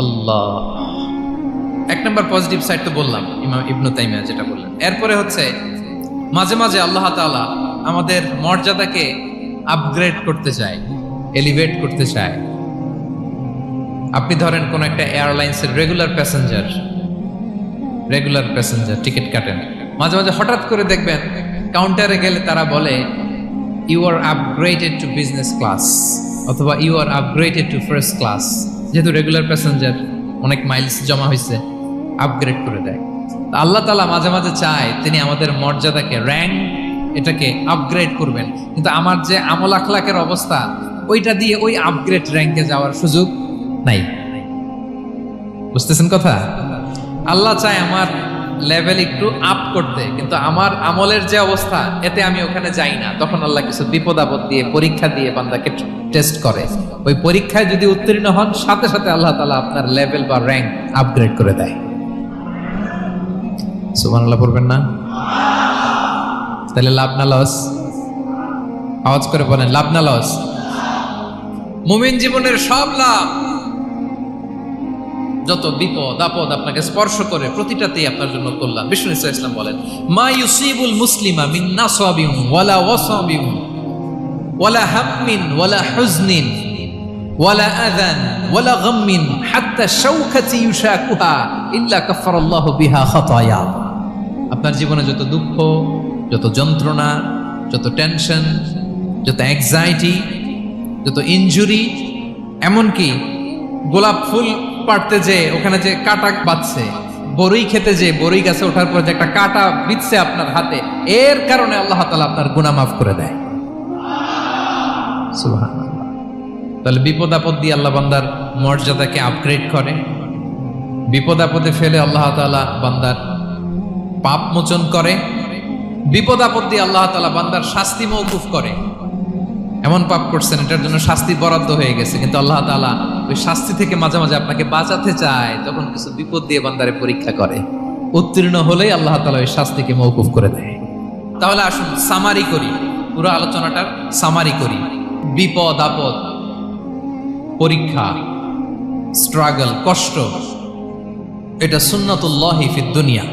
আল্লাহ 1 নাম্বার পজিটিভ সাইড তো বললাম, ইমাম ইবনু তাইমিয়া যেটা বললেন। এরপরে হচ্ছে মাঝে মাঝে আল্লাহ তাআলা আমাদের মর্যাদাকে আপগ্রেড করতে চায়, এলিভেট করতে চায়। আপনি ধরেন কোন একটা এয়ারলাইন্সের রেগুলার প্যাসেঞ্জার টিকিট কাটেন, মাঝে মাঝে হঠাৎ করে দেখবেন কাউন্টারে গেলে তারা বলে you are upgraded to business class, অথবা you are upgraded to first class. যেহেতু রেগুলার প্যাসেঞ্জার, অনেক মাইলস জমা হয়েছে, আপগ্রেড করে দেয়। আল্লাহ তাআলা মাঝে মাঝে চায় তিনি আমাদের মর্যাদাকে, র্যাঙ্ক, এটাকে আপগ্রেড করবেন, কিন্তু আমার যে আমল আখলাকের অবস্থা, ওইটা দিয়ে ওই আপগ্রেড র্যাঙ্কে যাওয়ার সুযোগ নাই। বুঝতেছেন কথা? আল্লাহ চায় আমার লেভেল একটু আপ করতে, কিন্তু আমার আমলের যে অবস্থা, এতে আমি ওখানে যাই না। তখন আল্লাহ কিছু বিপদ আপদ দিয়ে, পরীক্ষা দিয়ে বান্দাকে টেস্ট করে। ওই পরীক্ষায় যদি উত্তীর্ণ হন, সাথে সাথে আল্লাহ তাআলা আপনার লেভেল বা র্যাঙ্ক আপগ্রেড করে দেয়। সুবহানাল্লাহ পড়বেন না? তাহলে লাভ না লস? আওয়াজ করে বলেন, লাভ না লস? মুমিন জীবনের সব লাভ। যত বিপদ আপদ আপনাকে স্পর্শ করে, প্রতিটাতেই আপনার জন্য কল্যাণ। বিষ্ণু ইসলাম বলেন, মা ইউসিবুল মুসলিমা মিন নাসাবিন ওয়ালা ওয়াসাবিন ওয়ালা হাম্মিন ওয়ালা হুজনিন ওয়ালা আযান ওয়ালা গাম্মিন হাত্তা শাওকাতি ইউশাকুহা ইল্লা কাফারাল্লাহু বিহা খাতায়া। আপনার জীবনে যত দুঃখ, যত যন্ত্রণা, যত টেনশন, যত অ্যাংজাইটি, যত ইনজুরি, এমনকি গোলাপ ফুল পাড়তে যে ওখানে যে কাটা বাঁধছে, বরই খেতে যে বরই গাছে ওঠার পর যে একটা কাটা বিঁধছে আপনার হাতে, এর কারণে আল্লাহ তাআলা আপনার গুনাহ মাফ করে দেয়। সুবহানাল্লাহ। তাহলে বিপদ আপদ দিয়ে আল্লাহ বান্দার মর্যাদাকে আপগ্রেড করে। বিপদ আপদে ফেলে আল্লাহ তাআলা বান্দার পাপ মোচন করে। বিপদ আপদ দিয়ে আল্লাহ তাআলা বান্দার শাস্তি মওকুফ করে। এমন পাপ করছেন, এটার জন্য শাস্তি বরাদ্দ হয়ে গেছে, কিন্তু আল্লাহ তাআলা ওই শাস্তি থেকে মাঝে মাঝে আপনাকে বাঁচাতে চায়, তখন কিছু বিপদ দিয়ে বান্দারে পরীক্ষা করে। উত্তীর্ণ হলেই আল্লাহ তাআলা ওই শাস্তিকে মওকুফ করে দেয়। তাহলে আসুন সামারি করি, পুরো আলোচনাটার সামারি করি। বিপদ আপদ, পরীক্ষা, স্ট্রাগল, কষ্ট, এটা সুন্নাতুল্লাহি ফিদ দুনিয়া।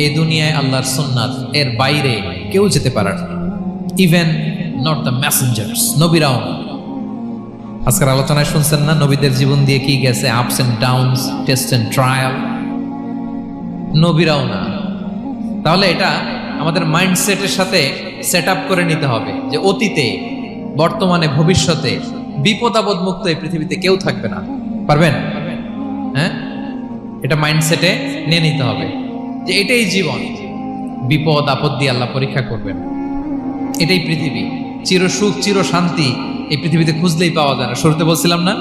এই দুনিয়ায় আল্লাহর সুন্নাত এর বাইরে কেউ যেতে পারে না, ইভেন নট দ্য মেসেঞ্জার্স, নবীরাও না। আজকের আলোচনায় শুনছেন না নবীদের জীবন দিয়ে কি গেছে, ups and downs, test and trial, নবীরাও না। তাহলে এটা আমাদের মাইন্ডসেটের সাথে সেট আপ করে নিতে হবে যে অতীতে, বর্তমানে, ভবিষ্যতে বিপদ আপদ মুক্ত এই পৃথিবীতে কেউ থাকবে না। পারবেন? হ্যাঁ, এটা মাইন্ডসেটে নিয়ে নিতে হবে যে এটাই জীবন, বিপদ আপদ দিয়ে আল্লাহ পরীক্ষা করবেন। এটাই পৃথিবী, চির সুখ চির শান্তি এই পৃথিবীতে খুঁজলেই পাওয়া যায় না। শুরুতে বলছিলাম না,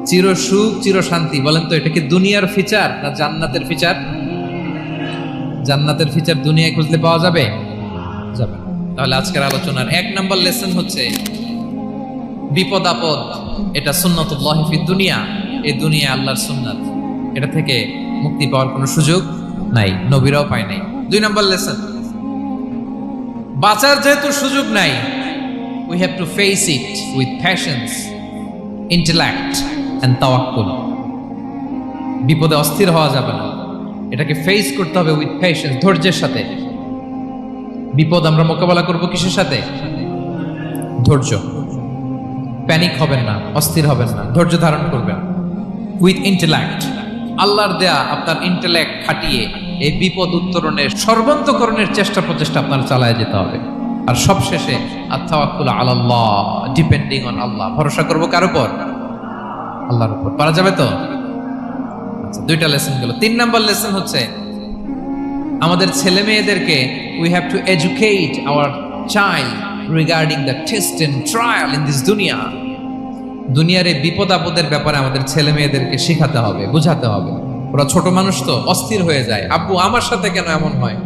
চির সুখ চির শান্তি। বলেন তো এটা কি দুনিয়ার ফিচার না জান্নাতের ফিচার? জান্নাতের ফিচার দুনিয়ায় খুঁজলে পাওয়া যাবে? যাবে না। তাহলে আজকের আলোচনার 1 নম্বর লেসন হচ্ছে বিপদ আপদ এটা সুন্নাতুল্লাহ ফিদ দুনিয়া, এই দুনিয়া আল্লাহর সুন্নাত, এটা থেকে মুক্তি পাওয়ার কোনো সুযোগ নাই, নবীরাও পায় নাই। 2 নম্বর লেসন, বাঁচার যেহেতু সুযোগ নাই, we have to face it with patience, intellect and tawakkul. বিপদে অস্থির হওয়া যাবে না, এটাকে ফেস করতে হবে উইথ পেশেন্স, ধৈর্যের সাথে। বিপদ আমরা মোকাবেলা করব কিসের সাথে? ধৈর্য। প্যানিক হবেন না, অস্থির হবেন না, ধৈর্য ধারণ করবেন উইথ ইন্টেলেক্ট। আল্লাহর দেয়া আপনার ইন্টেলেক্ট খাটিয়ে এই বিপদ উত্তরণের সর্বান্তকরণের চেষ্টা প্রচেষ্টা আপনার চালায় যেতে হবে। আর সবশেষে আত-তাওয়াক্কুল আলাল্লাহ, ডিপেন্ডিং অন আল্লাহ, ভরসা করব কার উপর? আল্লাহর উপর। পারা যাবে তো? আচ্ছা, 2টা লেসন গেল। 3 নম্বর লেসন হচ্ছে আমাদের ছেলে মেয়েদেরকে we have to educate our child regarding the test and trial in this দুনিয়া। দুনিয়ার এই বিপদ আপদের ব্যাপারে আমাদের ছেলে মেয়েদেরকে শেখাতে হবে, বুঝাতে হবে। ওরা ছোট মানুষ তো অস্থির হয়ে যায়, আব্বু আমার সাথে কেন এমন হয়,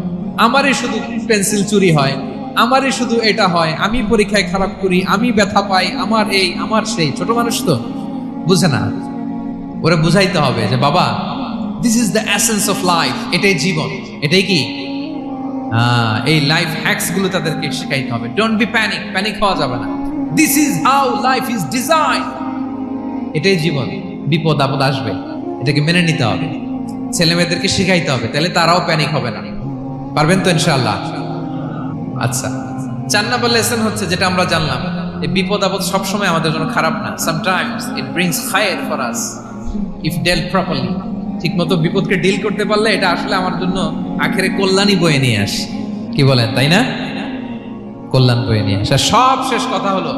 আমারই শুধু পেন্সিল চুরি হয়, আমারই শুধু এটা হয়, আমি পরীক্ষায় খারাপ করি, আমি ব্যথা পাই, আমার এই আমার সেই। ছোট মানুষ তো বুঝে না, ওরা বুঝাইতে হবে যে বাবা, this is the essence of life, এটাই জীবন, এটাই কি এই লাইফ হ্যাকস গুলো তাদেরকে শেখাইতে হবে। ডোন্ট বি প্যানিক, প্যানিক হওয়া যাবে না। This is how life is design, এটাই জীবন, বিপদ আপদ আসবে, এটাকে মেনে নিতে হবে, ছেলে মেয়েদেরকে শিখাইতে হবে, তাহলে তারাও প্যানিক হবে না। পারবেন তো ইনশাআল্লাহ? আচ্ছা, 4 নম্বর লেসন হচ্ছে যেটা আমরা জানলাম, এই বিপদ আপদ সবসময় আমাদের জন্য খারাপ না। সামটাইমস ইট ব্রিংস খায়ের for us if dealt properly. ঠিকমতো বিপদকে ডিল করতে পারলে এটা আসলে আমার জন্য আখেরে কল্যাণই বয়ে নিয়ে আসে। কি বলেন, তাই না? কল্যাণ বয়ে নিয়ে আসে। সব শেষ কথা হলো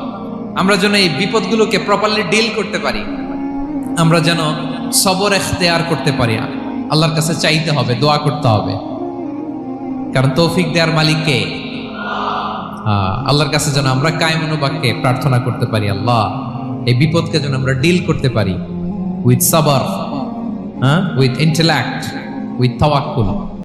আমরা যেন এই বিপদগুলোকে প্রপারলি ডিল করতে পারি, আমরা যেন সবর ইখতিয়ার করতে পারি। আল্লাহর কাছে চাইতে হবে, দোয়া করতে হবে, কারণ তৌফিক দেওয়ার মালিক কে? আল্লাহর কাছে যেন আমরা কায়মনোবাক্যে প্রার্থনা করতে পারি, আল্লাহ এই বিপদকে যেন আমরা ডিল করতে পারি উইথ সাবর, উইথ ইন্টেলেক্ট, উইথ তাওয়াক্কুল।